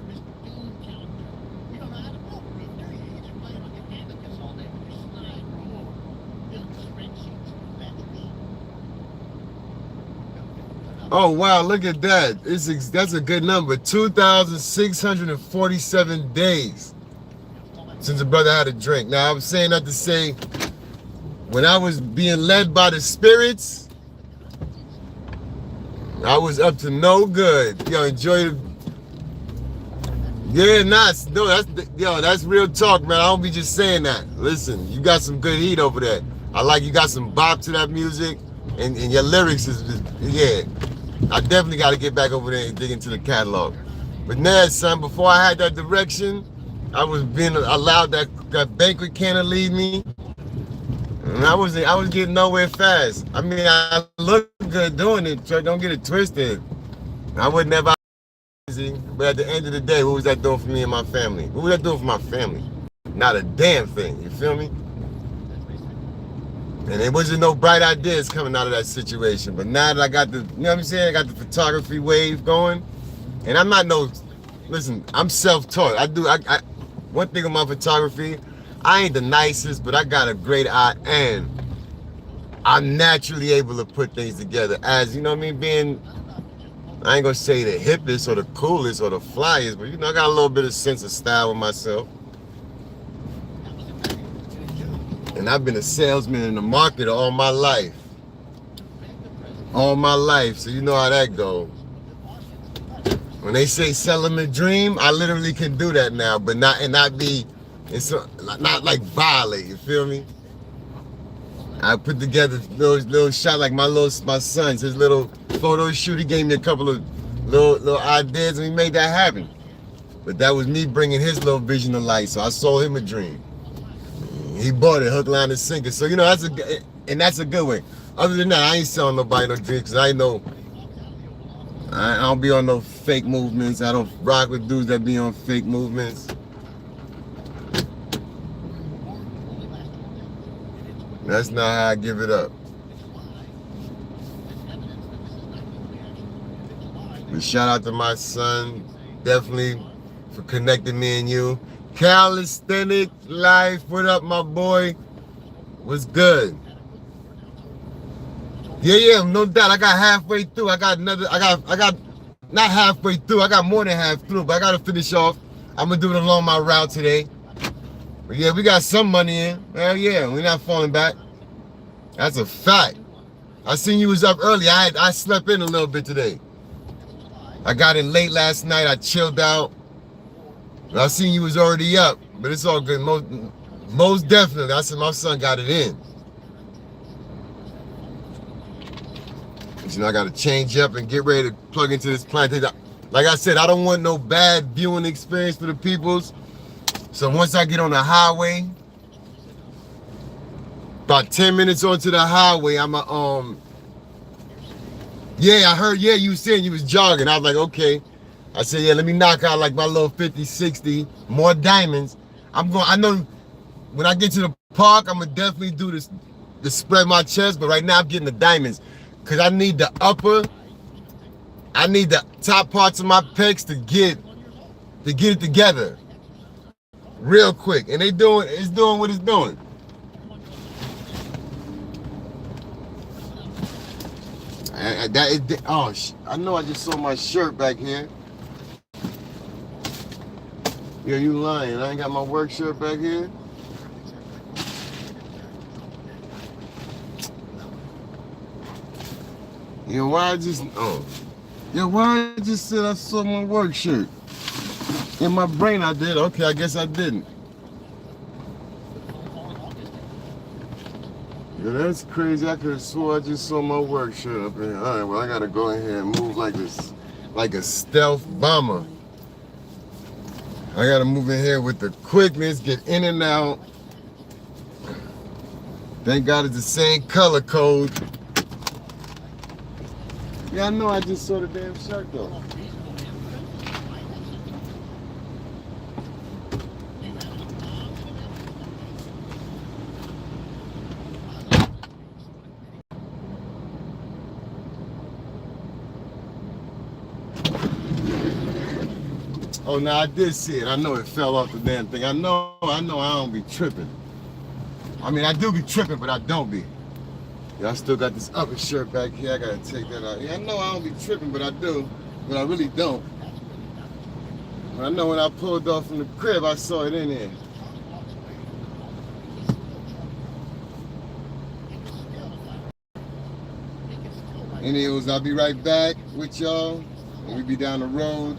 Oh wow, look at that. That's a good number. 2,647 days since a brother had a drink. Now, I was saying that to say, when I was being led by the spirits, I was up to no good. Yo, enjoy the... Yeah, that's real talk, man. I don't be just saying that. Listen, you got some good heat over there. I like you got some bop to that music, and your lyrics is yeah. I definitely got to get back over there and dig into the catalog. But now, son, before I had that direction, I was being allowed that banquet can to lead me, and I was getting nowhere fast. I mean, I look good doing it, so don't get it twisted. I would never But at the end of the day, what was that doing for me and my family? What was that doing for my family? Not a damn thing, you feel me? And there wasn't no bright ideas coming out of that situation. But now that I got the, you know what I'm saying? I got the photography wave going. And I'm not no, listen, I'm self-taught. One thing with my photography, I ain't the nicest, but I got a great eye and I'm naturally able to put things together. As, you know what I mean, being, I ain't gonna say the hippest or the coolest or the flyest, but you know, I got a little bit of sense of style with myself. And I've been a salesman in the market all my life. All my life, so you know how that goes. When they say sell them a dream, I literally can do that now, but not be, it's not like violate, you feel me? I put together little shot like my son's, his little photo shoot. He gave me a couple of little ideas and we made that happen. But that was me bringing his little vision to life, so I sold him a dream. He bought it, hook, line, and sinker. So, you know, that's a good way. Other than that, I ain't selling nobody no dreams because I know I don't be on no fake movements. I don't rock with dudes that be on fake movements. That's not how I give it up. But shout out to my son, definitely, for connecting me and you. Calisthenic life, what up, my boy? What's good? Yeah, no doubt. I got halfway through. I got not halfway through. I got more than half through, but I got to finish off. I'm going to do it along my route today. But yeah, we got some money in. Hell yeah, we're not falling back. That's a fact. I seen you was up early. I slept in a little bit today. I got in late last night. I chilled out. I seen you was already up, but it's all good. Most definitely, I said my son got it in. You know, I got to change up and get ready to plug into this plantation. Like I said, I don't want no bad viewing experience for the peoples. So once I get on the highway, about 10 minutes onto the highway, yeah, I heard, yeah, you was saying you was jogging. I was like, okay. I said, yeah, let me knock out like my little 50, 60, more diamonds. I know when I get to the park, I'm gonna definitely do this to spread my chest, but right now I'm getting the diamonds. Cause I need the top parts of my pecs to get it together real quick. And it's doing what it's doing. I know I just saw my shirt back here. Yeah, you lying. I ain't got my work shirt back here. Yeah, why I just said I saw my work shirt? In my brain I did. Okay, I guess I didn't. Yeah, that's crazy. I could have swore I just saw my work shirt up in here. All right, well, I gotta go in here and move like this, like a stealth bomber. I gotta move in here with the quickness, get in and out. Thank God it's the same color code. Yeah, I know I just saw the damn shirt though. Oh, no, I did see it. I know it fell off the damn thing. I know I don't be tripping. I mean, I do be tripping, but I don't be. Yeah, I still got this upper shirt back here. I gotta take that out. Yeah, I know I don't be tripping, but I do. But I really don't. But I know when I pulled off from the crib, I saw it in there. Anyways, I'll be right back with y'all. We be down the road.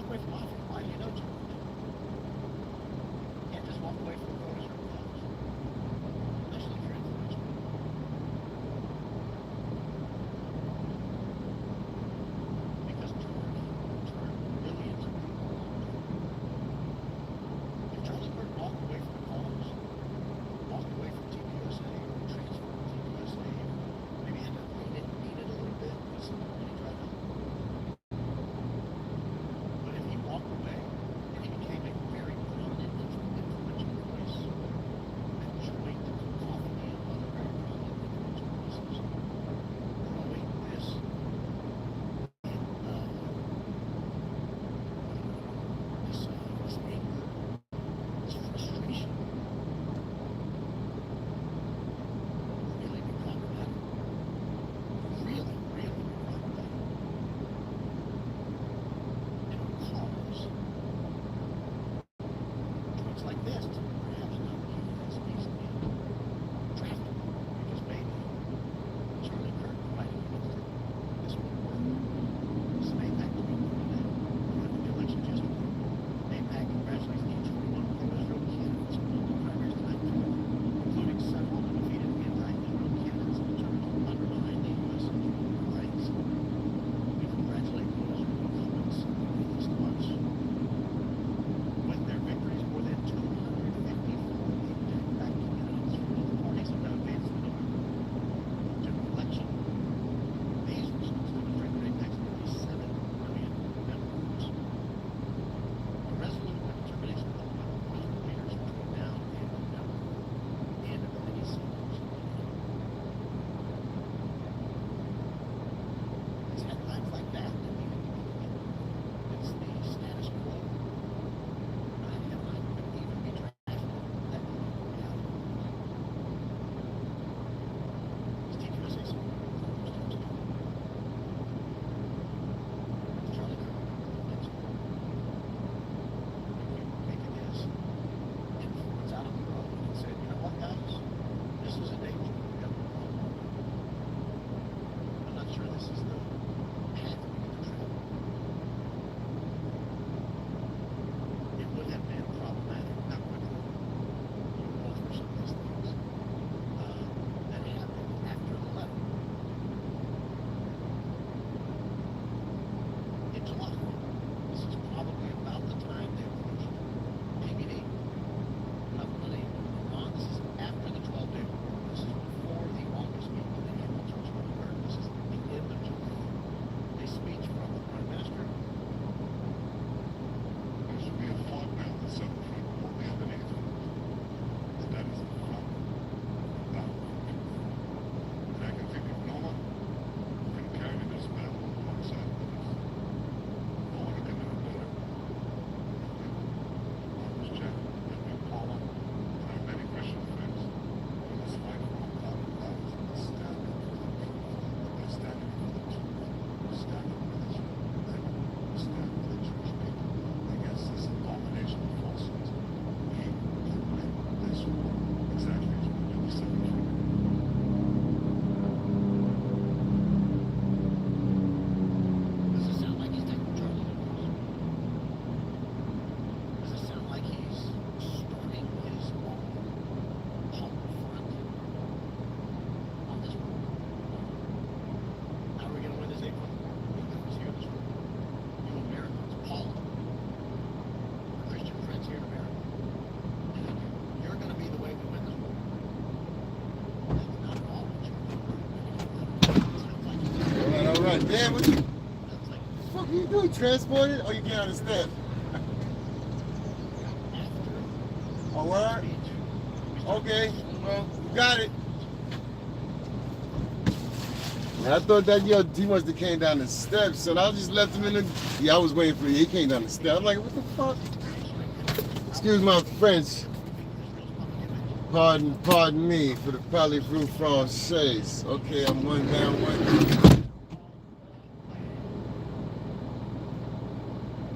walk away from mafia. Why do you know too much? You can't just walk away from the voters or cause. Especially if you're influential. Because turn billions of people. If Charlie Kirk walked away from the cause, walked away from TPUSA or transferred to TPUSA, maybe had to lean it a little bit with some money drive out. But if he walked away and he became a very prominent, influential voice and joined Coffee and other very prominent, influential voices, growing this this anger, this frustration, really be problematic. Really, really be problematic. It will cause joints like this to perhaps not be as easily draftable because maybe Charlie Kirk provided you with this would work. This is APAC tweet from today. After the election yesterday. APAC congratulates each and every one of pro-Israel candidates who won the primaries tonight, including several undefeated anti-Israel candidates in terms of undermining the U.S. human rights. We congratulate those incumbents in these months. With their victories, more than 254 APAC candidates from both parties have now advanced to the general election. These results demonstrate that APAC's nearly 7 million members. A resolute determination of political leaders between now and November and the many seniors. It's headlines like that that need to be believed. It's the status quo. Not headline could even be draftable. That could be reality. Is TQSA something to do? Charlie Kirk, that's it. Make it his influence out on the road and said, you know what, guys? This is a danger. We have to go. I'm not sure this is the path we need to travel. It would have been problematic, not quickly. You go through some of these things that happened after the letter. In July, this is probably about the time they approached PBD. Not really on. This is after the 12-day war. This is before the August meeting that came on Charlie Kirk. This is the end of July. A speech from the Prime Minister. There should be a fog belt at 7 feet only underneath it. That is the front battlefield. And I can think of no one who can carry this battle alongside with us. No one can do it better. Marcus Jack, Edwin Paula, and our many Christian friends, we must fight for our common values and stand up for the truth. By standing for the truth, stand up for the truth, and stand for the Jewish people against this abomination of falsehoods. We can win this war exactly as we did the Civil War. Does it sound like he's taking Charlie to this? Does it sound like he's starting his own home front on this war? How are we going to win this 8-month war? Who's here this war? You Americans, Paul, our Christian friends here in America. And you're going to be the way we win this war. That's not at all what Charlie Kirk sounds like he's All right. Damn, what the sounds like fuck you doing? Transported? Oh, you can't understand. after Oh, what? speech. Okay, well, you got it. Man, I thought that he must have came down the steps, and I just left him in the. Yeah, I was waiting for you. He came down the steps. I'm like, what the fuck? Excuse my French. Pardon me for the parlez-vous français. Okay, I'm one down, one.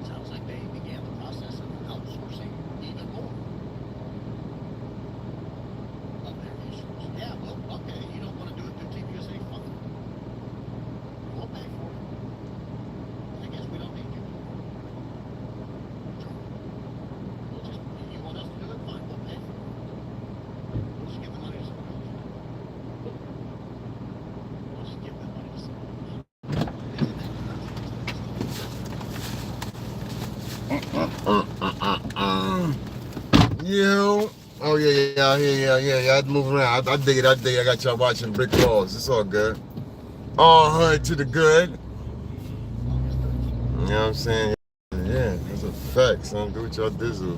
Sounds like they began the process of outsourcing even more of their issues. Yeah, well, okay, you don't want to do it through TPUSA, fine. We'll pay for it. I guess we don't need you. You. Oh yeah. I move around. I dig it. I got y'all watching brick walls. It's all good. All hood to the good. You know what I'm saying? Yeah, that's a fact, son. Do what y'all dizzle.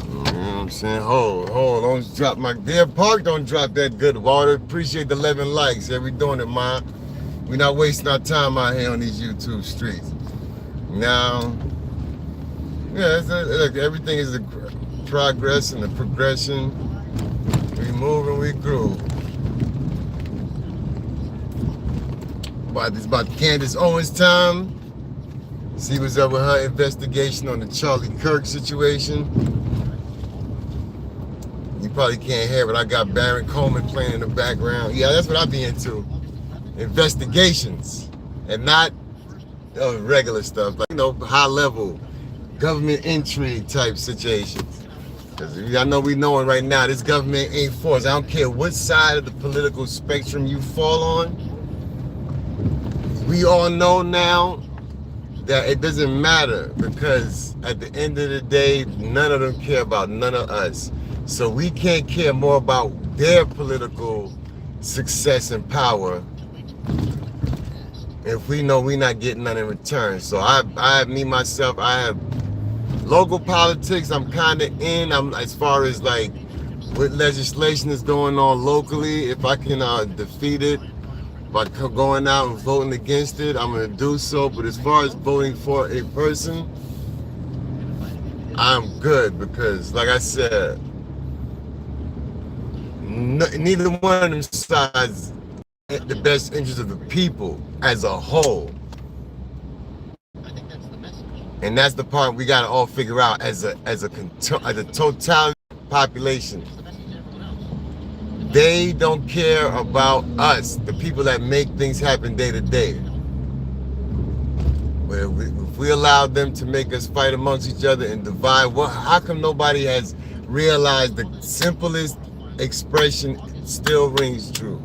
You know what I'm saying? Hold, don't drop my dear park, don't drop that good water. Appreciate the 11 likes. Yeah, we doing it, man. We not wasting our time out here on these YouTube streets. Now, yeah, look, everything is a progress and a progression. We move and we groove. It's about Candace Owens time. See what's up with her investigation on the Charlie Kirk situation. You probably can't hear, but I got Baron Coleman playing in the background. Yeah, that's what I be into. Investigations. And not regular stuff. Like, high level government intrigue type situations. Because I know we knowing right now this government ain't for us. I don't care what side of the political spectrum you fall on. We all know now that it doesn't matter, because at the end of the day, none of them care about none of us. So we can't care more about their political success and power if we know we're not getting none in return. So I have local politics. I'm kind of in. I'm as far as like what legislation is going on locally. If I can defeat it by going out and voting against it, I'm going to do so. But as far as voting for a person, I'm good, because, like I said, neither one of them sides the best interest of the people as a whole. And that's the part we got to all figure out as a totality population. They don't care about us, the people that make things happen day to day. But if we allow them to make us fight amongst each other and divide, how come nobody has realized the simplest expression still rings true?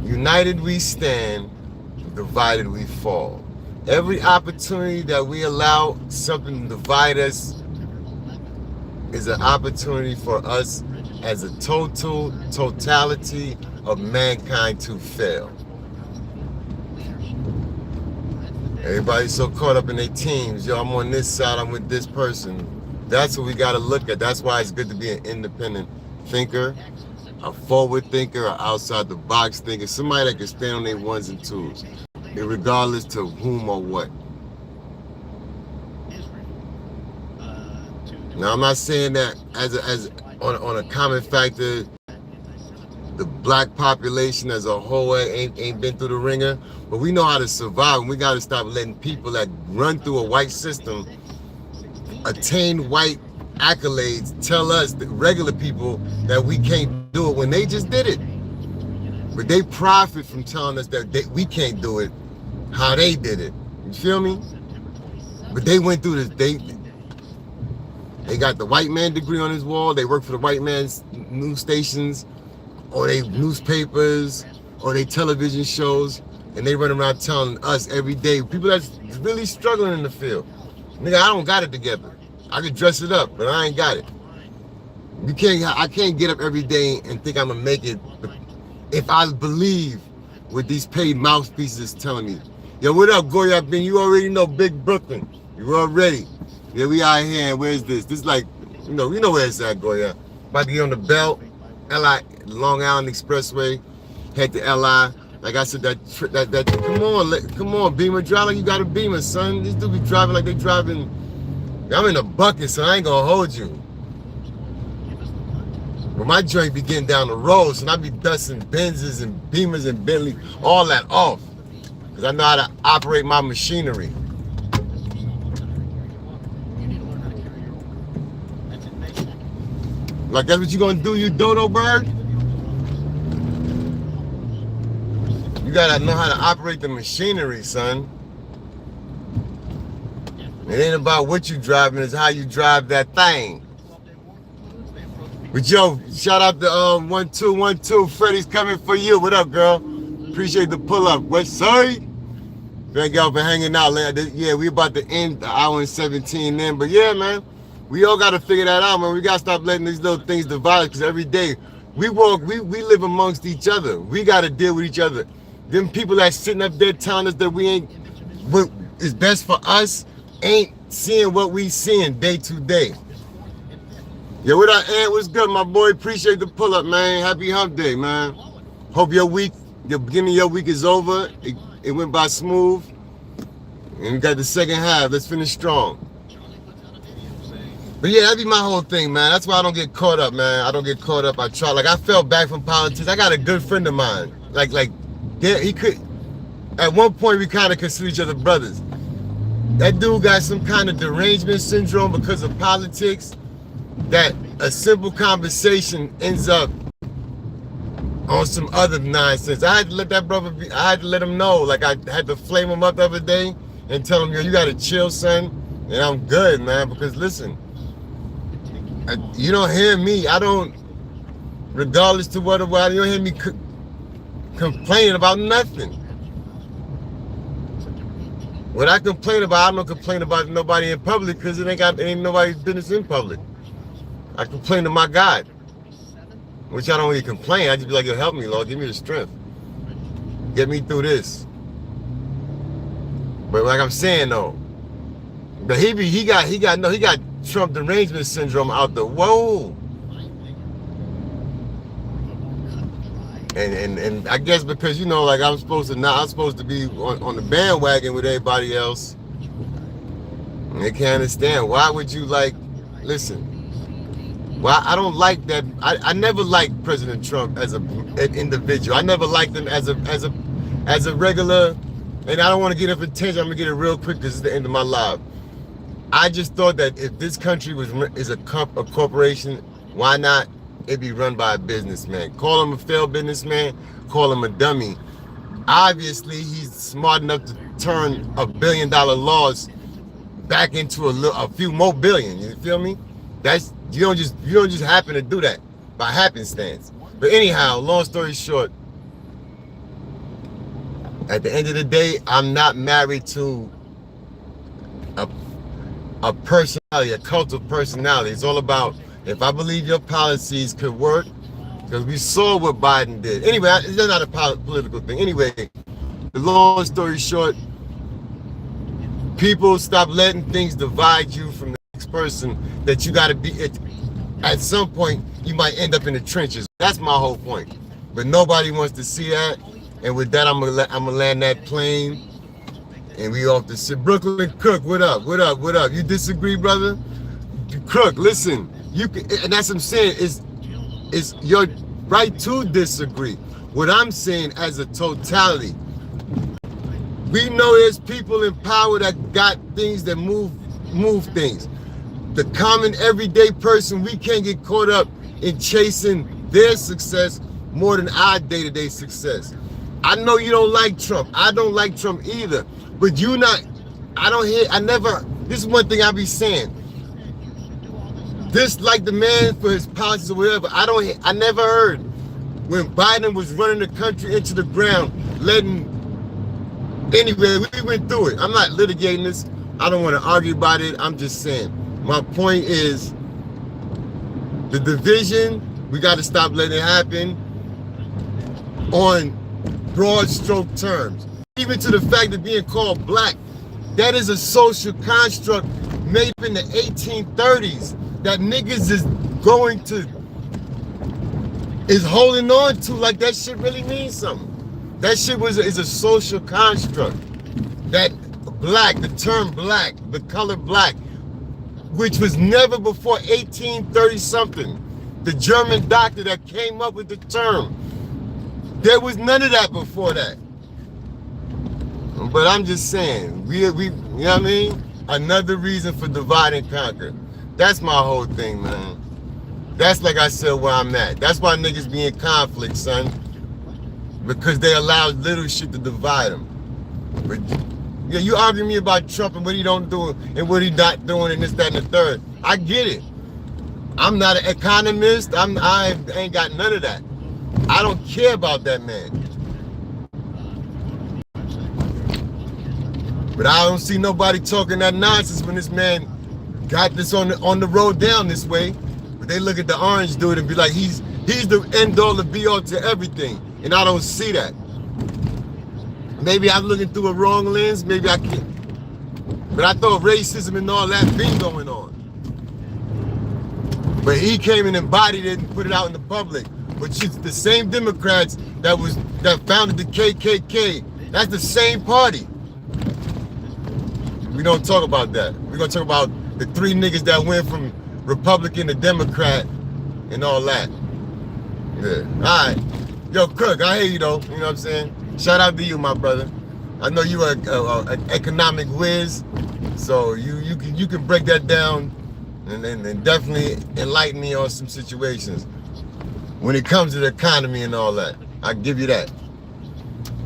United we stand, divided we fall. Every opportunity that we allow something to divide us is an opportunity for us as a totality of mankind to fail. Everybody's so caught up in their teams. Yo, I'm on this side, I'm with this person. That's what we got to look at. That's why it's good to be an independent thinker, a forward thinker, an outside the box thinker, somebody that can stand on their ones and twos, regardless to whom or what. Now, I'm not saying that as on a common factor, the black population as a whole ain't been through the ringer, but we know how to survive, and we got to stop letting people that run through a white system attain white accolades tell us, the regular people, that we can't do it when they just did it. But they profit from telling us that we can't do it how they did it. You feel me? But they went through this. They got the white man degree on his wall. They work for the white man's news stations, or they newspapers, or they television shows, and they run around telling us every day, people that's really struggling in the field, nigga, I don't got it together. I could dress it up, but I ain't got it. I can't get up every day and think I'm gonna make it if I believe what these paid mouthpieces is telling me. Yo, what up, Goya Ben? You already know Big Brooklyn. You already. Yeah, we out here, and where's this? This like, you know where it's at, Goya. About to get on the belt, LI, Long Island Expressway, head to LI. Like I said, come on, Beamer, drive like you got a Beamer, son. These dudes be driving like they driving. I'm in a bucket, so I ain't gonna hold you. But my joint be getting down the road, so I be dusting Benzes and Beamers and Bentley, all that off. Because I know how to operate my machinery. Like, that's what you gonna do, you dodo bird? You gotta know how to operate the machinery, son. It ain't about what you driving, it's how you drive that thing. But yo, shout out to 1212. Freddie's coming for you. What up, girl? Appreciate the pull up. West Side. Thank y'all for hanging out. Yeah, we about to end the hour and 17 in. But yeah, man, we all got to figure that out, man. We got to stop letting these little things divide us, because every day we live amongst each other. We got to deal with each other. Them people that sitting up there telling us that we ain't, what is best for us, ain't seeing what we seeing day to day. Yo, what up, Ant? What's good, my boy? Appreciate the pull up, man. Happy hump day, man. Hope your week, the beginning of your week is over. It went by smooth. And we got the second half. Let's finish strong. But yeah, that'd be my whole thing, man. That's why I don't get caught up, man. I don't get caught up. I try. Like, I fell back from politics. I got a good friend of mine. He could. At one point, we kind of consider each other brothers. That dude got some kind of derangement syndrome because of politics. That a simple conversation ends up on some other nonsense. I had to let that brother be. I had to let him know. Like, I had to flame him up the other day and tell him, yo, you gotta chill, son. And I'm good, man. Because listen, you don't hear me. I don't. Regardless to what, you don't hear me complaining about nothing. What I complain about, I don't complain about nobody in public, because it ain't nobody's business in public. I complain to my God, which I don't really complain. I just be like, yo, help me, Lord, give me the strength, get me through this. But like I'm saying though, but he got Trump derangement syndrome out the whoa. And I guess because, you know, like I'm supposed to be on the bandwagon with everybody else. And they can't understand. Why would you listen? Well, I don't like that. I never liked President Trump as an individual. I never liked him as a regular. And I don't want to get up in tension. I'm gonna get it real quick because it's the end of my life. I just thought that if this country is a corporation, why not it be run by a businessman? Call him a failed businessman. Call him a dummy. Obviously, he's smart enough to turn $1 billion loss back into a few more billion. You feel me? You don't just happen to do that by happenstance. But anyhow, long story short, at the end of the day, I'm not married to a personality, a cult of personality. It's all about, if I believe your policies could work, because we saw what Biden did. Anyway, it's not a political thing. Anyway, the long story short, people stop letting things divide you from the next person that you got to be. At some point, you might end up in the trenches. That's my whole point. But nobody wants to see that. And with that, I'm gonna land that plane, and we off to sit. Brooklyn Cook, what up? What up? What up? You disagree, brother? Crook, listen. You can, and that's what I'm saying. Is your right to disagree. What I'm saying as a totality, we know there's people in power that got things that move things. The common everyday person, we can't get caught up in chasing their success more than our day-to-day success. I know you don't like Trump. I don't like Trump either. But this is one thing I be saying. Dislike the man for his policies or whatever. I never heard when Biden was running the country into the ground, anyway, we went through it. I'm not litigating this. I don't want to argue about it. I'm just saying. My point is, the division, we got to stop letting it happen on broad stroke terms. Even to the fact of being called black, that is a social construct made in the 1830s that niggas is holding on to like that shit really means something. That shit is a social construct. That black, the term black, the color black, which was never before 1830 something. The German doctor that came up with the term. There was none of that before that. But I'm just saying, we you know what I mean? Another reason for divide and conquer. That's my whole thing, man. That's like I said where I'm at. That's why niggas be in conflict, son. Because they allow little shit to divide them. But yeah, you argue me about Trump and what he don't do and what he not doing and this, that, and the third. I get it. I'm not an economist. I ain't got none of that. I don't care about that man. But I don't see nobody talking that nonsense when this man got this on the road down this way. But they look at the orange dude and be like, he's the end all, the be all to everything. And I don't see that. Maybe I'm looking through a wrong lens, maybe I can't. But I thought racism and all that been going on. But he came and embodied it and put it out in the public. But it's the same Democrats that founded the KKK. That's the same party. We don't talk about that. We're gonna talk about the three niggas that went from Republican to Democrat and all that. Yeah. All right. Yo, Crook, I hear you though. You know what I'm saying? Shout out to you, my brother. I know you are an economic whiz, so you can break that down and definitely enlighten me on some situations when it comes to the economy and all that. I give you that.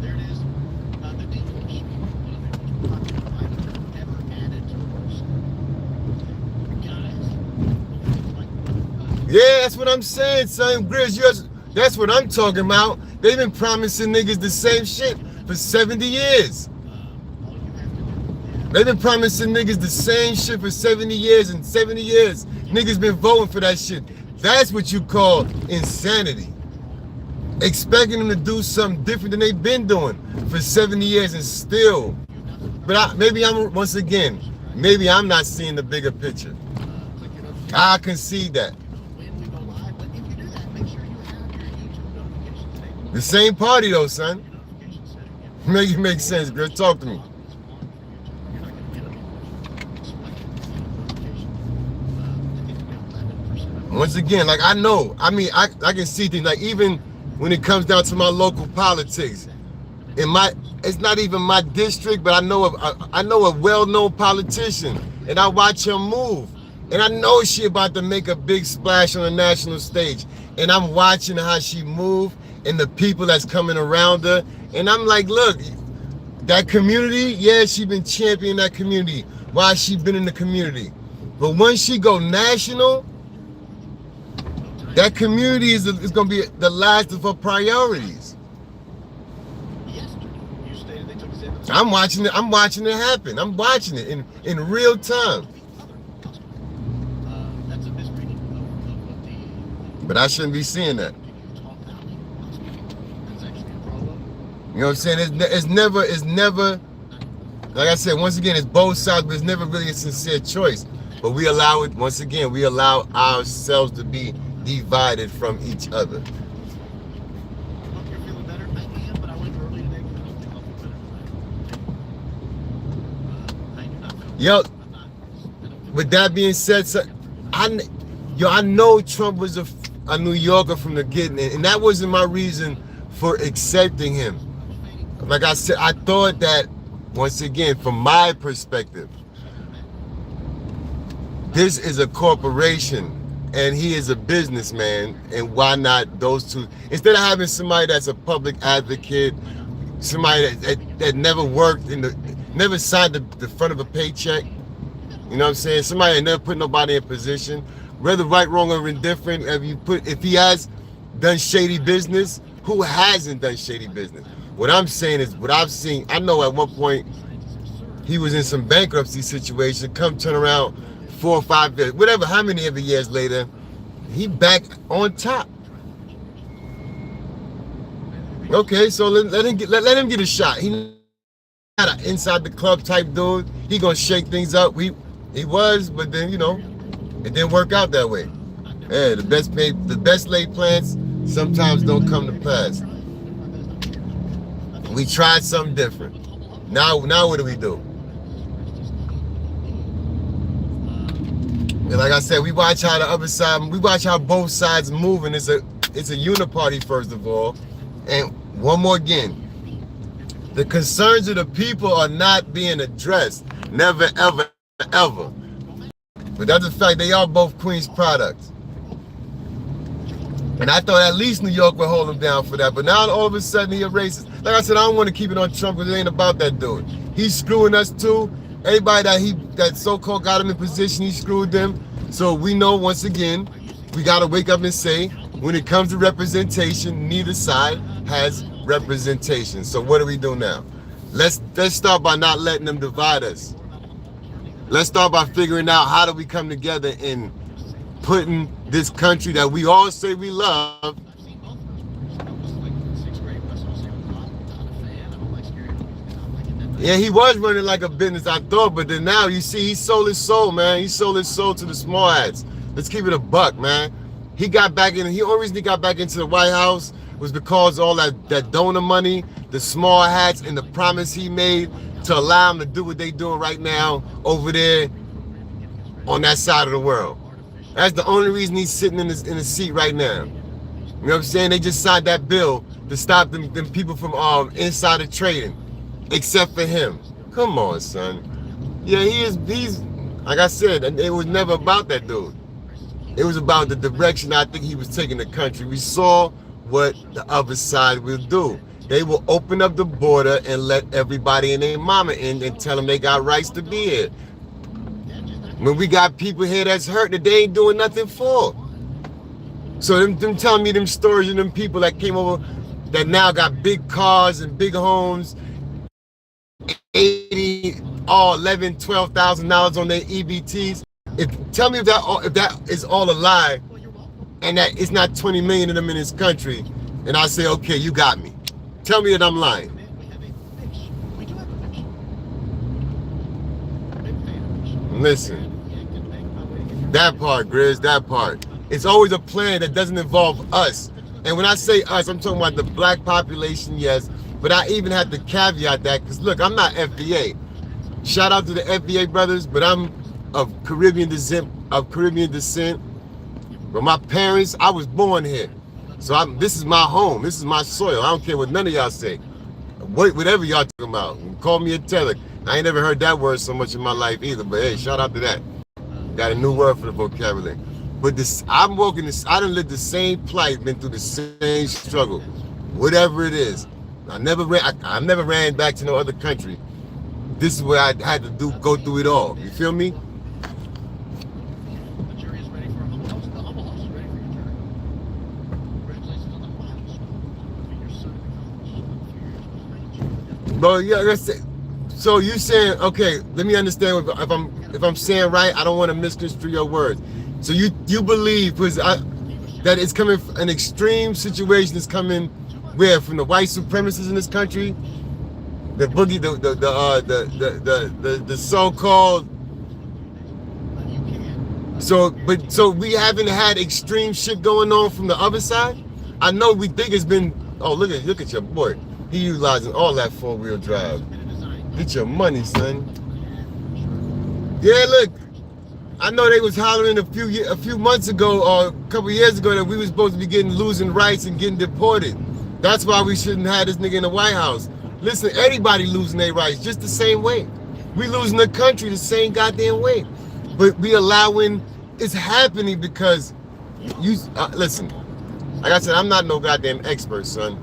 There it is. The deflation. Ever added to worse. Guys, Yeah, that's what I'm saying, son. Grizz, that's what I'm talking about. They've been promising niggas the same shit for 70 years. They've been promising niggas the same shit for 70 years, and 70 years, niggas been voting for that shit. That's what you call insanity. Expecting them to do something different than they've been doing for 70 years and still. But maybe I'm not seeing the bigger picture. I concede that. The same party though, son. Make it make sense, girl. Talk to me. Once again, like I can see things, like even when it comes down to my local politics. It's not even my district, but I know a well-known politician, and I watch him move. And I know she about to make a big splash on the national stage. And I'm watching how she move and the people that's coming around her. And I'm like, look, that community, yeah, she been championing that community while she been in the community. But once she go national, that community is going to be the last of her priorities. I'm watching it happen. I'm watching it in real time. But I shouldn't be seeing that. You know what I'm saying? It's never, like I said, once again, it's both sides, but it's never really a sincere choice. But we allow it, once again, we allow ourselves to be divided from each other. Yo, with that being said, so I know Trump was a New Yorker from the getting, and that wasn't my reason for accepting him. Like I said, I thought that, once again, from my perspective, this is a corporation and he is a businessman, and why not those two? Instead of having somebody that's a public advocate, somebody that never worked never signed the front of a paycheck, you know what I'm saying? Somebody that never put nobody in position, whether right, wrong, or indifferent. If he has done shady business, who hasn't done shady business? What I'm saying is, what I've seen, I know at one point he was in some bankruptcy situation, come turn around 4 or 5 years, whatever, how many ever years later, he back on top. Okay, so let him get a shot. He not an inside the club type dude. He gonna shake things up. He was, but then it didn't work out that way. Yeah, the best laid plans sometimes don't come to pass. We tried something different. Now what do we do? And like I said, we watch how both sides move, and it's a uniparty first of all. And one more again, the concerns of the people are not being addressed. Never, ever, ever. But that's a fact. They are both Queens products. And I thought at least New York would hold him down for that. But now all of a sudden he a racist. Like I said, I don't want to keep it on Trump because it ain't about that dude. He's screwing us too. Everybody that so-called got him in position, he screwed them. So we know, once again, we got to wake up and say, when it comes to representation, neither side has representation. So what do we do now? Let's start by not letting them divide us. Let's start by figuring out how do we come together and putting this country that we all say we love. Yeah, he was running like a business, I thought, but then now you see he sold his soul, man. He sold his soul to the small hats. Let's keep it a buck, man. He got back in. The only reason he got back into the White House was because all that donor money, the small hats, and the promise he made to allow them to do what they doing right now over there on that side of the world. That's the only reason he's sitting in the seat right now. You know what I'm saying? They just signed that bill to stop them people from insider trading, except for him. Come on, son. Yeah, he's like I said, it was never about that dude. It was about the direction I think he was taking the country. We saw what the other side will do. They will open up the border and let everybody and their mama in and tell them they got rights to be here. When we got people here that's hurt that they ain't doing nothing for. So them telling me them stories of them people that came over that now got big cars and big homes, 80, $11,000, $12,000 on their EBTs. Tell me if that is all a lie and that it's not 20 million of them in this country, and I say, okay, you got me. Tell me that I'm lying. Listen, that part, Grizz, that part. It's always a plan that doesn't involve us. And when I say us, I'm talking about the black population, yes, but I even have to caveat that because look, I'm not FBA. Shout out to the FBA brothers, but I'm of Caribbean descent. But my parents, I was born here. So this is my home. This is my soil. I don't care what none of y'all say. Whatever y'all talking about. Call me a teller. I ain't never heard that word so much in my life either. But hey, shout out to that. Got a new word for the vocabulary. But I done lived the same plight, been through the same struggle. Whatever it is. I never ran back to no other country. This is what I had to go through it all. You feel me? But yeah, let's say, so you saying, okay, let me understand if I'm saying right, I don't want to misconstrue your words. So you believe that it's coming, an extreme situation is coming where from the white supremacists in this country, the boogie, the so-called. So we haven't had extreme shit going on from the other side. I know we think it's been. Oh, look at your boy. He utilizing all that 4-wheel drive. Get your money, son. Yeah, look. I know they was hollering a few months ago or a couple years ago that we was supposed to be losing rights and getting deported. That's why we shouldn't have this nigga in the White House. Listen, everybody losing their rights just the same way. We losing the country the same goddamn way. But we allowing it's happening because listen. Like I said, I'm not no goddamn expert, son.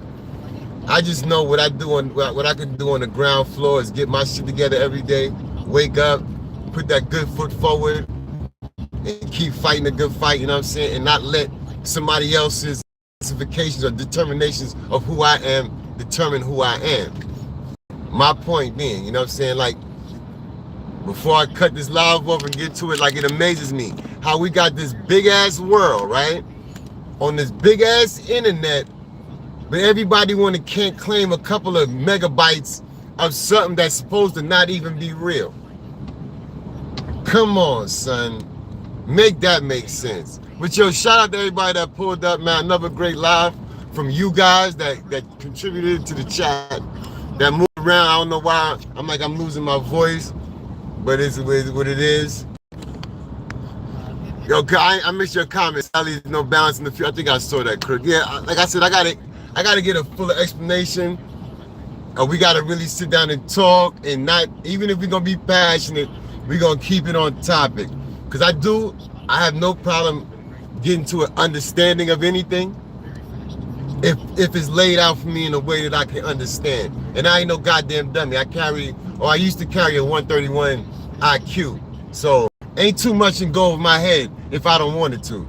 I just know what I can do on the ground floor is get my shit together every day, wake up, put that good foot forward, and keep fighting a good fight, you know what I'm saying? And not let somebody else's specifications or determinations of who I am determine who I am. My point being, you know what I'm saying? Like, before I cut this live off and get to it, like it amazes me how we got this big ass world, right? On this big ass internet, but everybody can't claim a couple of megabytes of something that's supposed to not even be real. Come on, son. Make that make sense. But yo, shout out to everybody that pulled up, man. Another great live from you guys that contributed to the chat. That moved around. I don't know why. I'm losing my voice, but it's what it is. Yo, I missed your comments. There's no balance in the field. I think I saw that, Kirk. Yeah, like I said, I gotta get a fuller explanation. We gotta really sit down and talk, and not even if we're gonna be passionate, we're gonna keep it on topic. Cause I have no problem getting to an understanding of anything if it's laid out for me in a way that I can understand. And I ain't no goddamn dummy. I used to carry a 131 IQ. So ain't too much can go over my head if I don't want it to.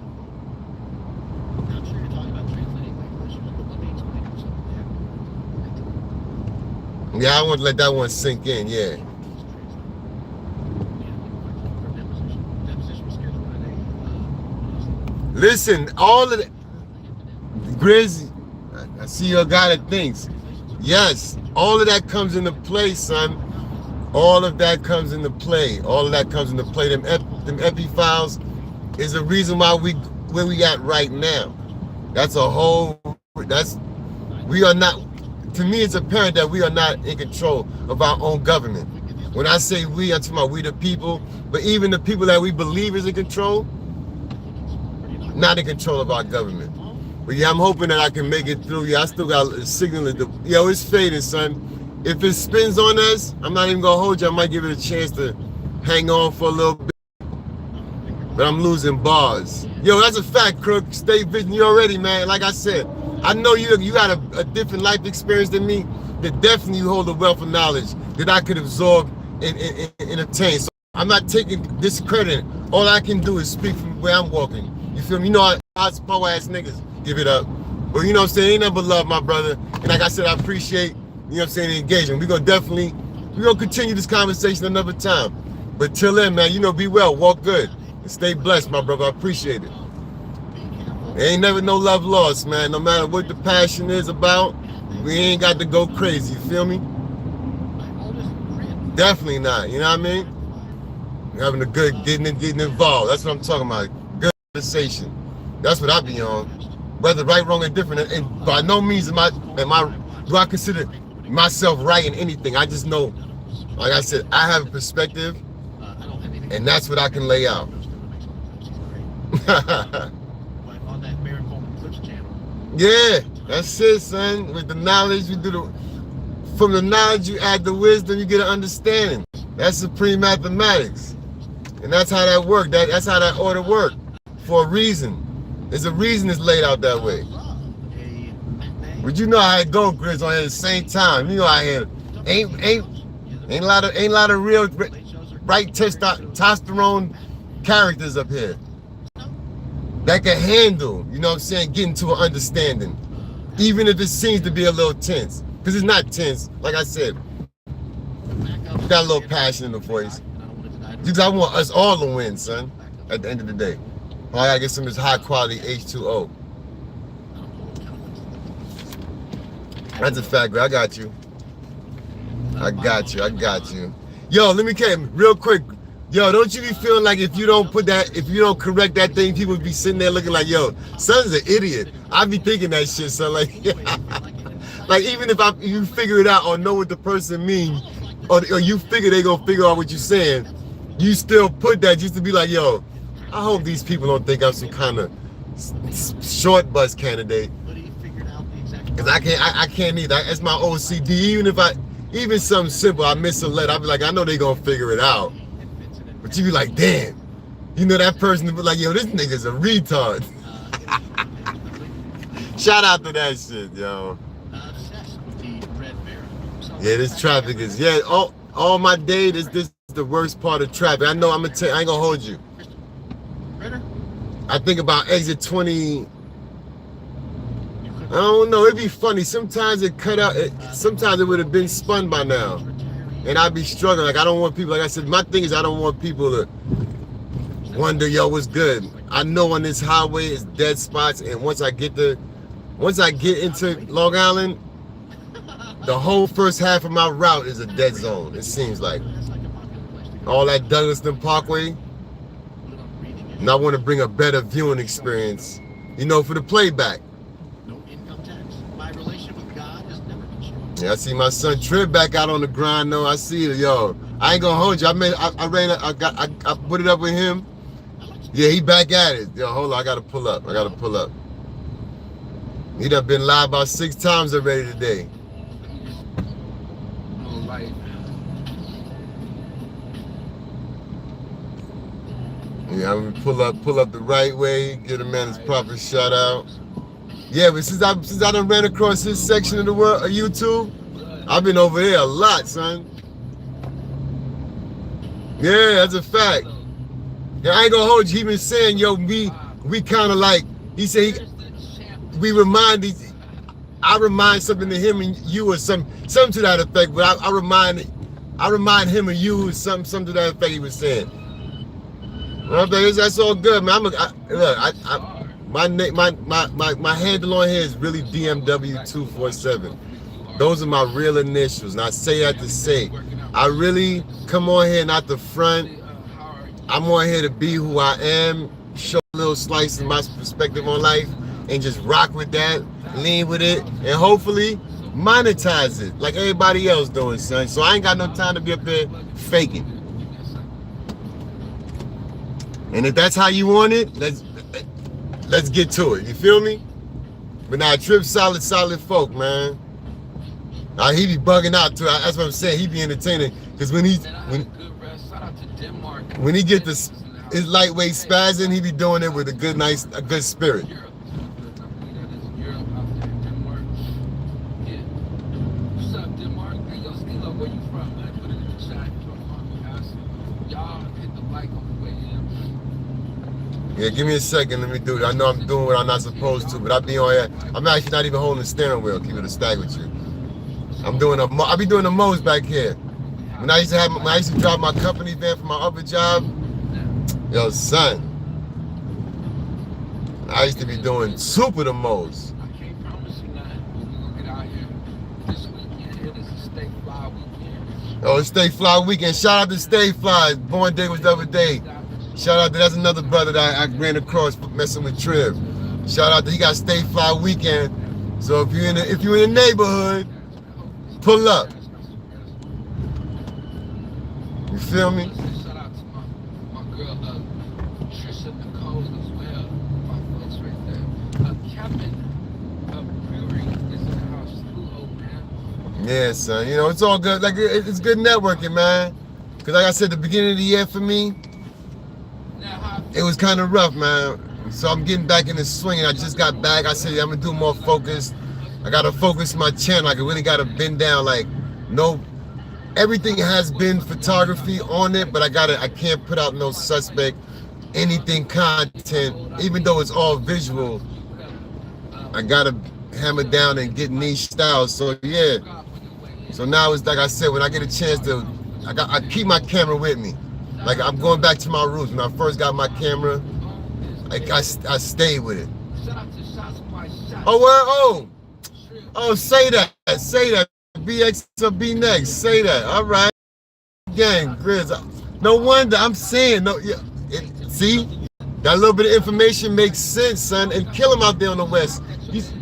Yeah, I want to let that one sink in, yeah. Listen, all of the Grizz, I see you're a guy that thinks. Yes, all of that comes into play, son. All of that comes into play. All of that comes into play. Them epi files is the reason why where we at right now. We are not, to me it's apparent that we are not in control of our own government. When I say we, I'm talking about we the people, but even the people that we believe is in control, not in control of our government. But yeah, I'm hoping that I can make it through. Yeah, I still got a signal. Yo, it's fading, son. If it spins on us, I'm not even gonna hold you. I might give it a chance to hang on for a little bit. But I'm losing bars. Yo, that's a fact, Crook. Stay vision. You already, man. Like I said, I know you got a different life experience than me. That definitely you hold a wealth of knowledge that I could absorb and obtain. So I'm not taking discredit. All I can do is speak from where I'm walking. You feel me? You know, us poor ass niggas give it up. But you know what I'm saying? Ain't nothing but love, my brother. And like I said, I appreciate, you know what I'm saying, the engagement. We're gonna continue this conversation another time. But till then, man, you know, be well, walk good, and stay blessed, my brother. I appreciate it. There ain't never no love lost, man. No matter what the passion is about, we ain't got to go crazy, you feel me? Definitely not, you know what I mean? Having a good, getting involved. That's what I'm talking about. Good conversation. That's what I be on. Whether right, wrong, or different. And by no means do I consider myself right in anything. I just know, like I said, I have a perspective, and that's what I can lay out. Yeah, that's it, son. With the knowledge, from the knowledge you add the wisdom, you get an understanding. That's supreme mathematics. And that's how that worked. That's how that order worked. For a reason. There's a reason it's laid out that way. But you know how it go, Grizz, on at the same time. You know how it ain't a lot of real right testosterone characters up here that can handle, you know what I'm saying, getting to an understanding. Even if it seems to be a little tense. Because it's not tense, like I said. Got a little passion in the voice. Because I want us all to win, son, at the end of the day. I gotta get some of this high quality H2O. That's a fact, bro. I got you. I got you. Yo, let me tell you real quick. Yo, don't you be feeling like if you don't correct that thing, people be sitting there looking like, yo, son's an idiot. I be thinking that shit, son. Like, like even if you figure it out or know what the person means, or you figure they gonna figure out what you're saying, you still put that just to be like, yo, I hope these people don't think I'm some kind of short bus candidate. Cause I can't either. It's my OCD. Even something simple, I miss a letter, I'll be like, I know they gonna figure it out. But you be like, damn. You know that person to be like, yo, this nigga's a retard. Shout out to that shit, yo. Yeah, this traffic is, all my day, this is the worst part of traffic. I know, I ain't gonna hold you. I think about exit 20. I don't know, it'd be funny. Sometimes it cut out, sometimes it would have been spun by now. And I'd be struggling. Like, I don't want people, like I said, my thing is I don't want people to wonder, yo, what's good? I know on this highway it's dead spots, and once I get into Long Island, the whole first half of my route is a dead zone, it seems like. All that Douglaston Parkway. And I want to bring a better viewing experience, you know, for the playback. Yeah, I see my son Trip back out on the grind though. I see it, yo. I ain't gonna hold you. I put it up with him. Yeah, he back at it. Yo, hold on, I gotta pull up. He done been live about 6 times already today. All right. Yeah, I'm gonna pull up the right way, get a man his proper shout out. Yeah, but since I done ran across this section of the world of YouTube, I've been over there a lot, son. Yeah, that's a fact. Yeah, I ain't gonna hold you. He been saying, yo, we kind of like, he said, we remind these, I remind something to him and you or something to that effect. But I remind him and you something to that effect he was saying. That's all good, man. My handle on here is really DMW247. Those are my real initials, and I say that to say, I really come on here not the front. I'm on here to be who I am, show a little slice of my perspective on life, and just rock with that, lean with it, and hopefully monetize it like everybody else doing, son. So I ain't got no time to be up there faking. And if that's how you want it, let's get to it. You feel me? But now Trip solid folk, man. He be bugging out too. That's what I'm saying. He be entertaining because when he get his lightweight spazzing, he be doing it with a good spirit. Yeah, give me a second. Let me do it. I know I'm doing what I'm not supposed to, but I be on here. I'm actually not even holding the steering wheel. Keep it a stack with you. I be doing the most back here. When I used to drive my company van for my other job, yo, son, I used to be doing super the most. I can't promise you nothing. We're gonna get out here this weekend. It is a Stay Fly weekend. Oh, it's Stay Fly weekend. Shout out to Stay Fly. Born Day was the other day. Shout out to that's another brother that I ran across messing with Trib. Shout out to he got Stay Fly weekend. So if you're in the neighborhood, pull up. You feel me? Shout out to my girl Trisha Nicole as well. My folks right there. Captain Brewery is in the house. Hello, man. Yeah, son. You know, it's all good. Like it's good networking, man. Cause like I said, the beginning of the year for me, it was kind of rough, man. So I'm getting back in the swing, and I just got back. I said, I'm gonna do more focus. I gotta focus my channel. Like I really gotta bend down. Like everything has been photography on it, but I can't put out no suspect anything content, even though it's all visual. I gotta hammer down and get niche styles. So yeah. So now it's like I said, when I get a chance to, I keep my camera with me. Like I'm going back to my roots. When I first got my camera, I stayed with it. Oh, say that. BX or B next. Say that. All right. Gang, Grizz. No wonder I'm saying no. Yeah. See, that little bit of information makes sense, son. And kill him out there on the West.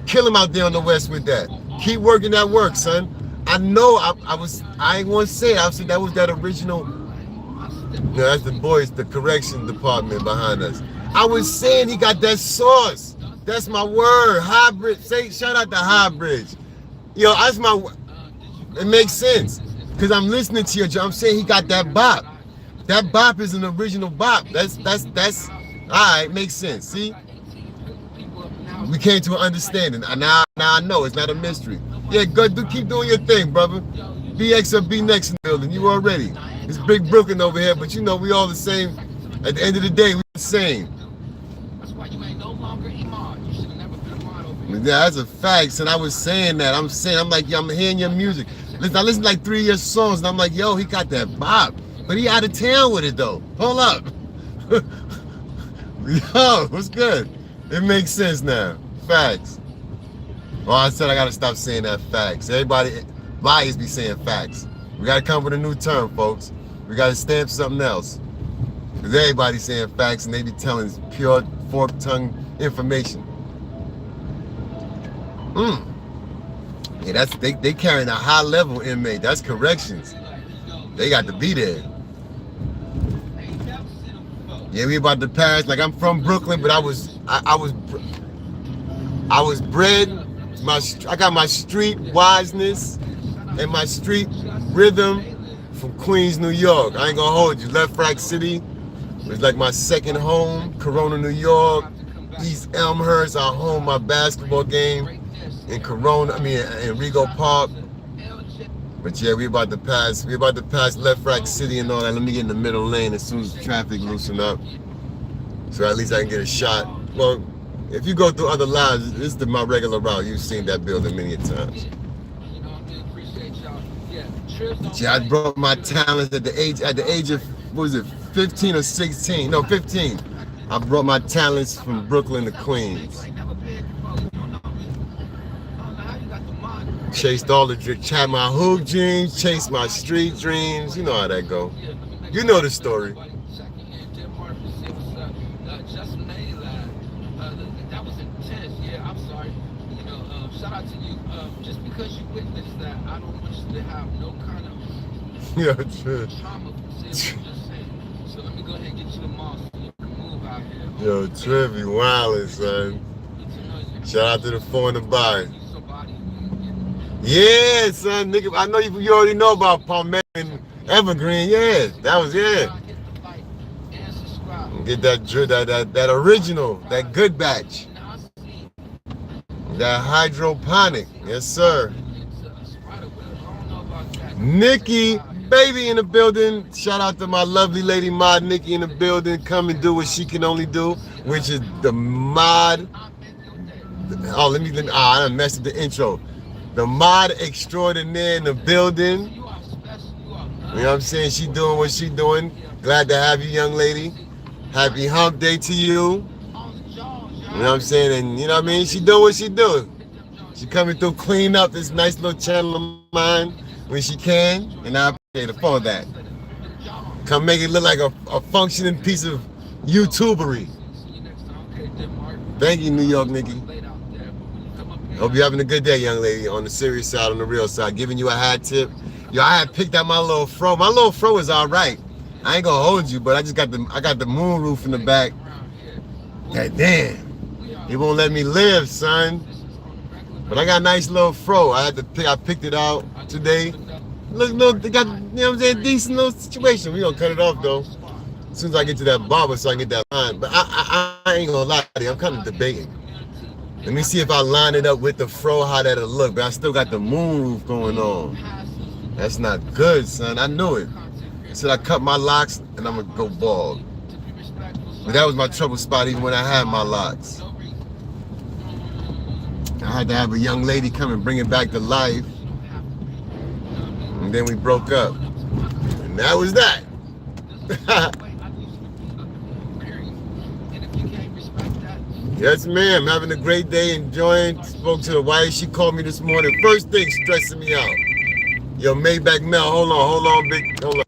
Kill him out there on the West with that. Keep working that work, son. I know. I ain't gonna say it. I said that was that original. No, that's the boys, the correction department behind us. I was saying he got that sauce. That's my word. Hybrid. Shout out to Hybrid. Yo, that's my. It makes sense because I'm listening to you. I'm saying he got that bop. That bop is an original bop. That's all right. Makes sense. See, we came to an understanding. Now I know it's not a mystery. Yeah, good. Keep doing your thing, brother. BX or B next in the building. You already. It's Big Brooklyn over here, but you know we all the same. At the end of the day, we the same. That's why you ain't no longer Iman. You should have never been Iman over here. Yeah, that's a fact, and I was saying that. I'm like, yo, I'm hearing your music. Listen, I listened to like 3 of your songs, and I'm like, yo, he got that bop. But he out of town with it, though. Hold up. Yo, what's good? It makes sense now. Facts. Oh, I said I got to stop saying that facts. Everybody, liars be saying facts. We got to come up with a new term, folks. We got to stamp something else. Because everybody's saying facts, and they be telling pure fork-tongue information. Yeah, that's they carrying a high-level inmate. That's corrections. They got to be there. Yeah, we about to pass. Like I'm from Brooklyn, but I was bred. I got my street wiseness and my street rhythm from Queens, New York. I ain't gonna hold you. Left Rack City was like my second home. Corona, New York. East Elmhurst, our home. My basketball game in Corona. In Rego Park. But yeah, we about to pass Left Rack City and all that. Let me get in the middle lane as soon as the traffic loosen up. So at least I can get a shot. Well, If you go through other lives, this is my regular route. You've seen that building many times. You know, I appreciate y'all. Yeah, trips don't See, I brought my talents at the age of, what was it, 15 or 16? No, 15. I brought my talents from Brooklyn to Queens. Chased all the dreams, had my hoop dreams, chased my street dreams. You know how that go. You know the story. That was intense. Yeah, I'm sorry. You know, shout out to you. Just because you witnessed that, I don't want you to have no kind of Yeah, true. trauma. Just saying. So let me go ahead and get you the mall so you can move out here. Yo, Trippy, wildin', son. Shout out to the foreign to buy. Yeah, son, nigga. I know you already know about Palmetto and Evergreen. Yeah, that was Get that original, that good batch. That hydroponic. Yes, sir. Nikki, baby in the building. Shout out to my lovely lady mod Nikki in the building. Come and do what she can only do, which is the mod. Oh, I done messed up the intro. The mod extraordinaire in the building. You know what I'm saying? She doing what she doing. Glad to have you, young lady. Happy hump day to you. You know what I'm saying? And you know what I mean? She doing what she doing. She coming through clean up this nice little channel of mine when she can. And I appreciate her for that. Come make it look like a functioning piece of YouTubery. Thank you, New York Nikki. Hope you're having a good day, young lady. On the serious side, on the real side, giving you a hat tip. Yo, I had picked out my little fro. My little fro is all right. I ain't gonna hold you, but I got the moon roof in the back. God damn, he won't let me live, son. But I got a nice little fro. I picked it out today. Look, they got, you know what I'm saying, decent little situation. We gonna cut it off though. As soon as I get to that barber, so I can get that line. But I ain't gonna lie to you. I'm kind of debating. Let me see if I line it up with the fro, how that'll look. But I still got the moon roof going on. That's not good, son. I knew it. I said I cut my locks and I'm gonna go bald. But that was my trouble spot even when I had my locks. I had to have a young lady come and bring it back to life. And then we broke up. And that was that. Yes, ma'am. Having a great day, enjoying. Spoke to the wife. She called me this morning. First thing, stressing me out. Yo, Maybach Mel, hold on, big, hold on.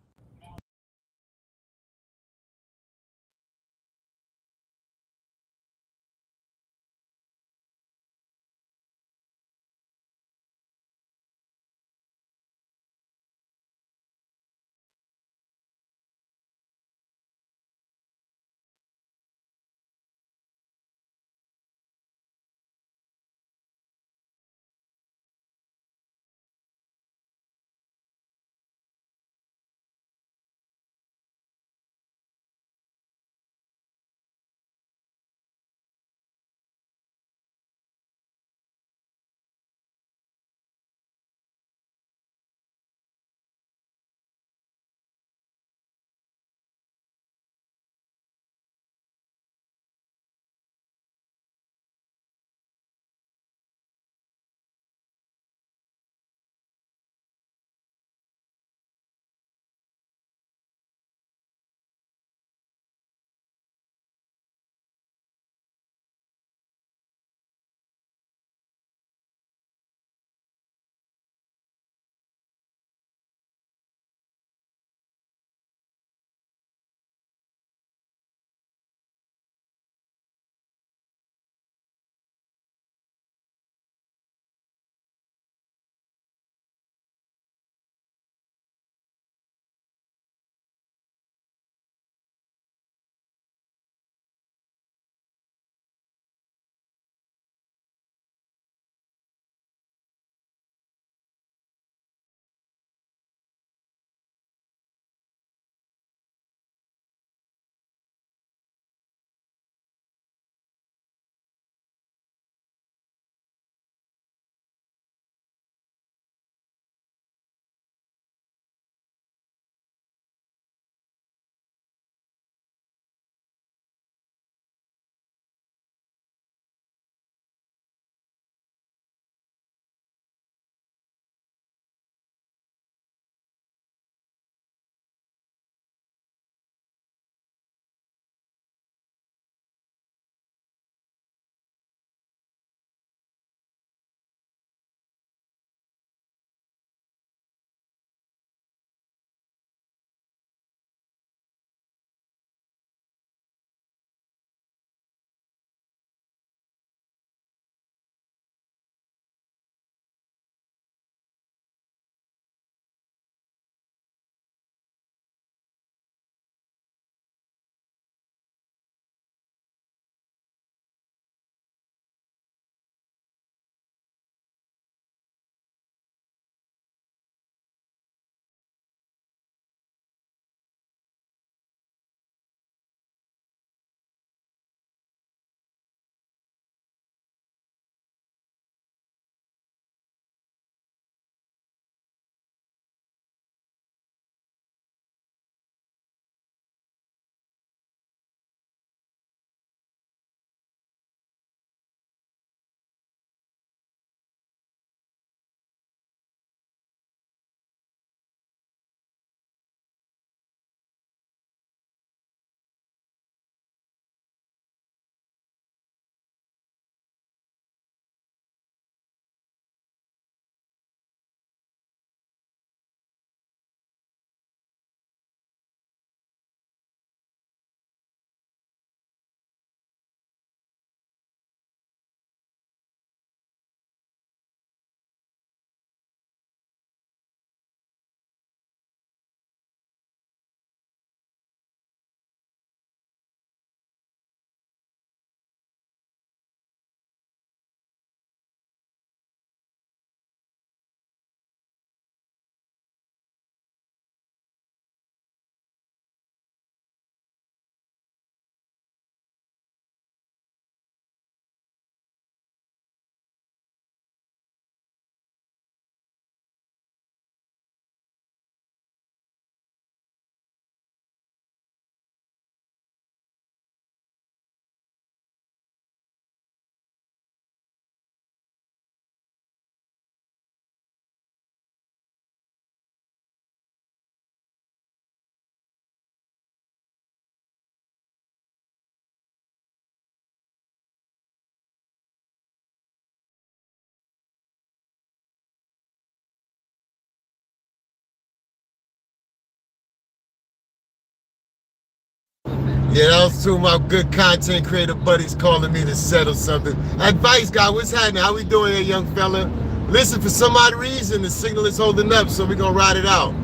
Yeah, that was two of my good content creator buddies calling me to settle something. Advice, guy, what's happening? How we doing here, young fella? Listen, for some odd reason, the signal is holding up, so we're gonna ride it out.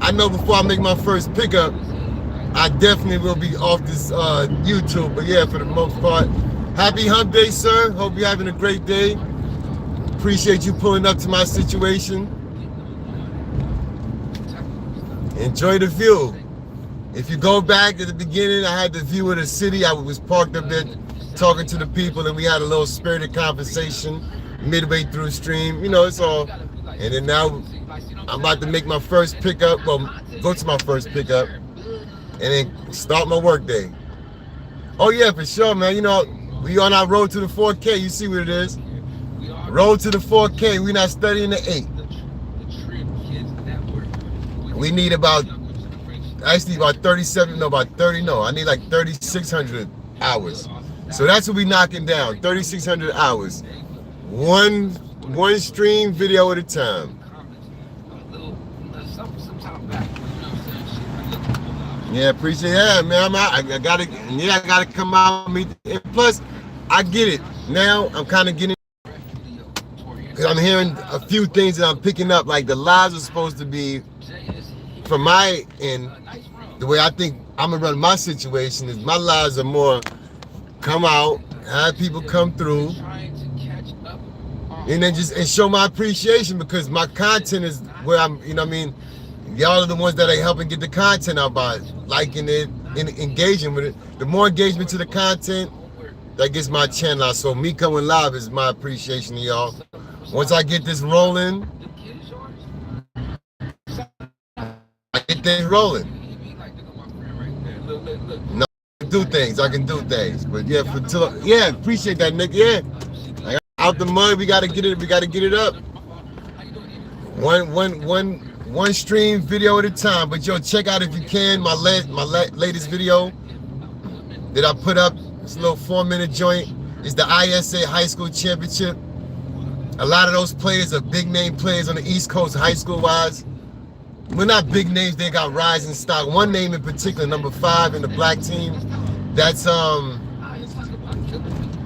I know before I make my first pickup, I definitely will be off this YouTube, but yeah, for the most part, happy hump day, sir. Hope you're having a great day. Appreciate you pulling up to my situation. Enjoy the view. If you go back to the beginning, I had the view of the city. I was parked up there talking to the people, and we had a little spirited conversation midway through the stream. You know, it's all. And then now I'm about to make my first pickup. Well, go to my first pickup, and then start my work day. Oh yeah, for sure, man. You know, we on our road to the 4K. You see what it is. Road to the 4K. We're not studying the 8. We need about 37, no, about 30, no. I need like 3,600 hours. So that's what we knocking down, 3,600 hours. One stream video at a time. Yeah, appreciate that, man. I gotta come out and meet. And plus, I get it. Now I'm kind of getting, because I'm hearing a few things that I'm picking up, like the lives are supposed to be, from my end, the way I think I'm gonna run my situation is my lives are more come out, have people come through, and then and show my appreciation, because my content is where I'm, you know what I mean? Y'all are the ones that are helping get the content out by liking it and engaging with it. The more engagement to the content, that gets my channel out. So me coming live is my appreciation to y'all. Once I get this rolling, I get things rolling. No, I can do things. But yeah, appreciate that, Nick. Yeah, out the mud, we gotta get it up. One stream video at a time. But yo, check out if you can my latest video that I put up. It's a little 4-minute joint. It's the ISA High School Championship. A lot of those players are big name players on the East Coast, high school wise. We're not big names, they got rising stock. One name in particular, number 5 in the black team, that's oh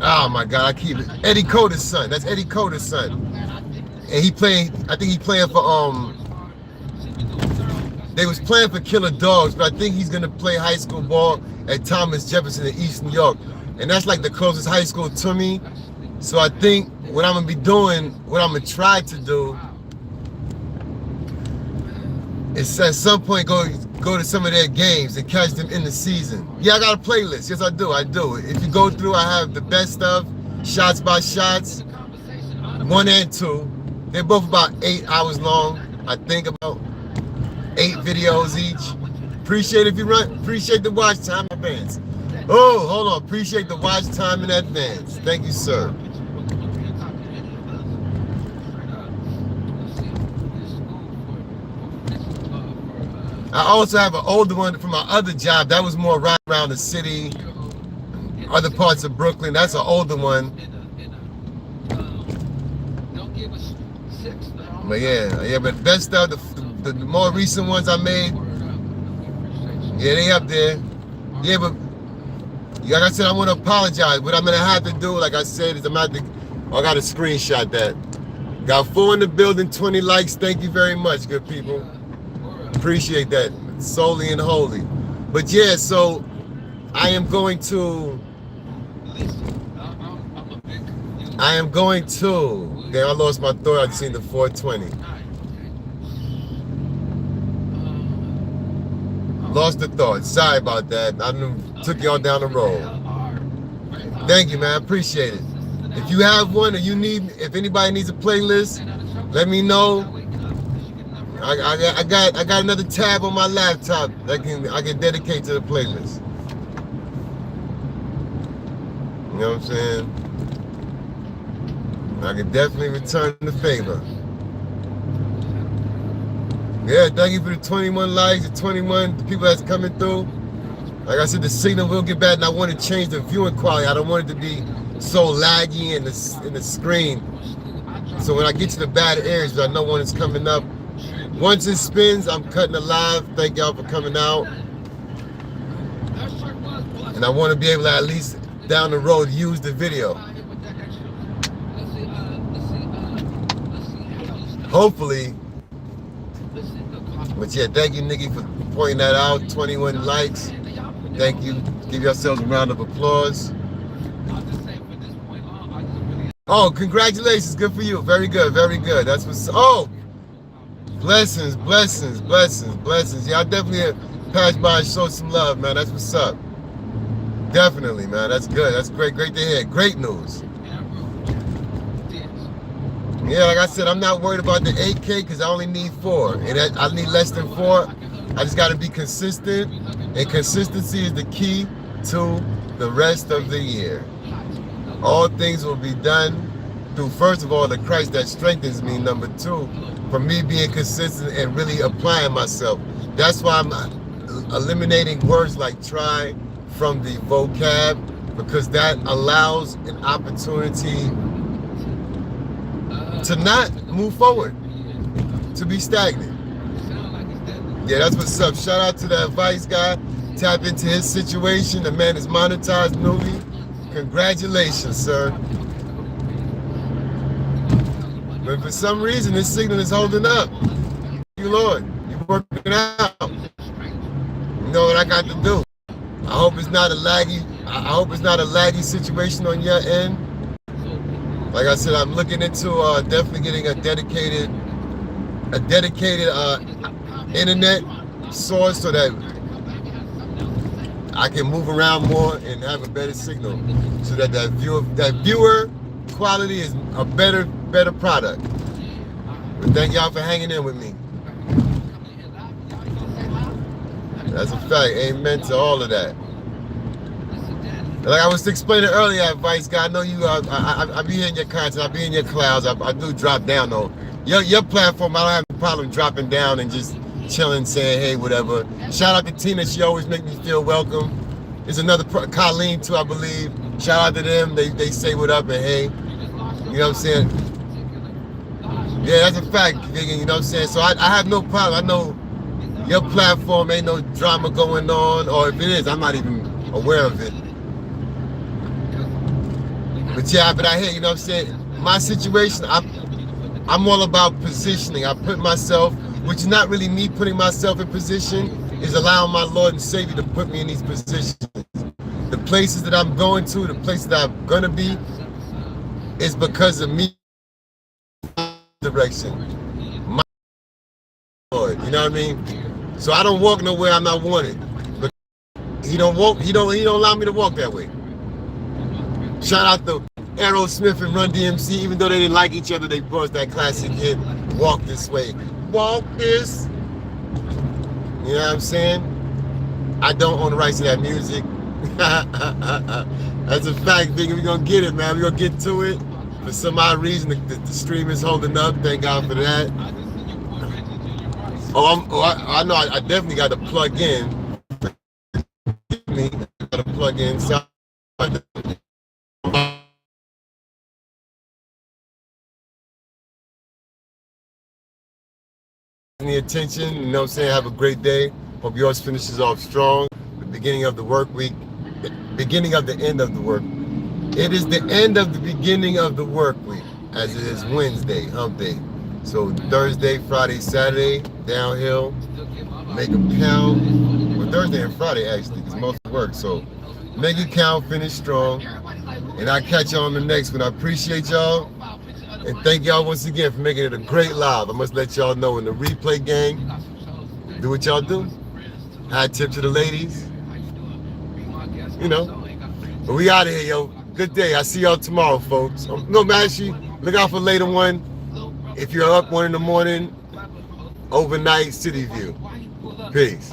my God, I keep it. Eddie Coder's son. That's Eddie Coder's son. And I think he playing for they was playing for Killer Dogs, but I think he's gonna play high school ball at Thomas Jefferson in East New York. And that's like the closest high school to me. So I think what I'm gonna be doing, what I'm gonna try to do, is at some point go to some of their games and catch them in the season. Yeah, I got a playlist. Yes, I do. If you go through, I have the best of Shots by Shots 1 and 2. They're both about 8 hours long. I think about 8 videos each. Appreciate if you run. Appreciate the watch time in advance. Oh, hold on. Appreciate the watch time in advance. Thank you, sir. I also have an older one from my other job. That was more right around the city, other parts of Brooklyn. That's an older one. But yeah, but best stuff, the more recent ones I made, yeah, they up there. Yeah, but like I said, I want to apologize. What I'm gonna have to do, like I said, is I got to screenshot that. Got 4 in the building, 20 likes. Thank you very much, good people. Appreciate that, solely and wholly. But yeah, so I am going to. Damn, I lost my thought. I'd seen the 420. Lost the thought. Sorry about that. I took y'all down the road. Thank you, man. Appreciate it. If you have one, or if anybody needs a playlist, let me know. I got another tab on my laptop that I can dedicate to the playlist. You know what I'm saying? I can definitely return the favor. Yeah, thank you for the 21 likes, the 21 people that's coming through. Like I said, the signal will get bad, and I want to change the viewing quality. I don't want it to be so laggy in the screen. So when I get to the bad areas, I know when it's coming up. Once it spins, I'm cutting it live. Thank y'all for coming out. And I want to be able to at least down the road use the video. Hopefully. But yeah, thank you, Nikki, for pointing that out. 21 likes. Thank you. Give yourselves a round of applause. Oh, congratulations. Good for you. Very good. Very good. That's what's... Oh! Blessings, blessings, blessings, blessings. Yeah, I definitely passed by and showed some love, man. That's what's up. Definitely, man. That's good. That's great. Great to hear. Great news. Yeah, like I said, I'm not worried about the 8K because I only need 4. And I need less than 4. I just got to be consistent. And consistency is the key to the rest of the year. All things will be done through, first of all, the Christ that strengthens me. Number 2, for me being consistent and really applying myself. That's why I'm eliminating words like try from the vocab, because that allows an opportunity to not move forward, to be stagnant. Yeah, that's what's up. Shout out to the advice guy. Tap into his situation. The man is monetized newly. Congratulations, sir. But for some reason, this signal is holding up. Thank you, Lord. You're working out. You know what I got to do. I hope it's not a laggy situation on your end. Like I said, I'm looking into definitely getting a dedicated internet source so that I can move around more and have a better signal, so that that viewer quality is a better product. But thank y'all for hanging in with me. That's a fact. Amen to all of that. Like I was explaining earlier, advice guy. I know you. I be in your content. I be in your clouds. I do drop down though. Your platform, I don't have a problem dropping down and just chilling, saying hey, whatever. Shout out to Tina. She always make me feel welcome. There's another Colleen too, I believe. Shout out to them. They say what up and hey. You know what I'm saying? Yeah, that's a fact. You know what I'm saying? So I have no problem. I know your platform ain't no drama going on, or if it is, I'm not even aware of it. But yeah, but I hear, you know what I'm saying? My situation, I'm all about positioning. I put myself, which is not really me putting myself in position, is allowing my Lord and Savior to put me in these positions. The places that I'm going to, the places that I'm gonna be, is because of me direction. My Lord, you know what I mean? So I don't walk nowhere I'm not wanted. But he don't allow me to walk that way. Shout out to Aerosmith and Run DMC, even though they didn't like each other, they brought us that classic hit, Walk This Way. Walk this. You know what I'm saying? I don't own the rights to that music. That's a fact, nigga. We're gonna get it, man. We're gonna get to it. For some odd reason, the stream is holding up. Thank God for that. I know I definitely got to plug in. I got to plug in. The attention, you know what I'm saying? Have a great day. Hope yours finishes off strong. The beginning of the work week, beginning of the end of the work. It is the end of the beginning of the work week, as it is Wednesday, hump day. So Thursday, Friday, Saturday, downhill, make them count. Well, Thursday and Friday actually, because most work. So make it count, finish strong, and I'll catch y'all on the next one. I appreciate y'all. And thank y'all once again for making it a great live. I must let y'all know in the replay gang, do what y'all do. High tip to the ladies. You know. But we out of here, yo. Good day. I'll see y'all tomorrow, folks. No, Mashi, look out for later one. If you're up 1 in the morning, overnight City View. Peace.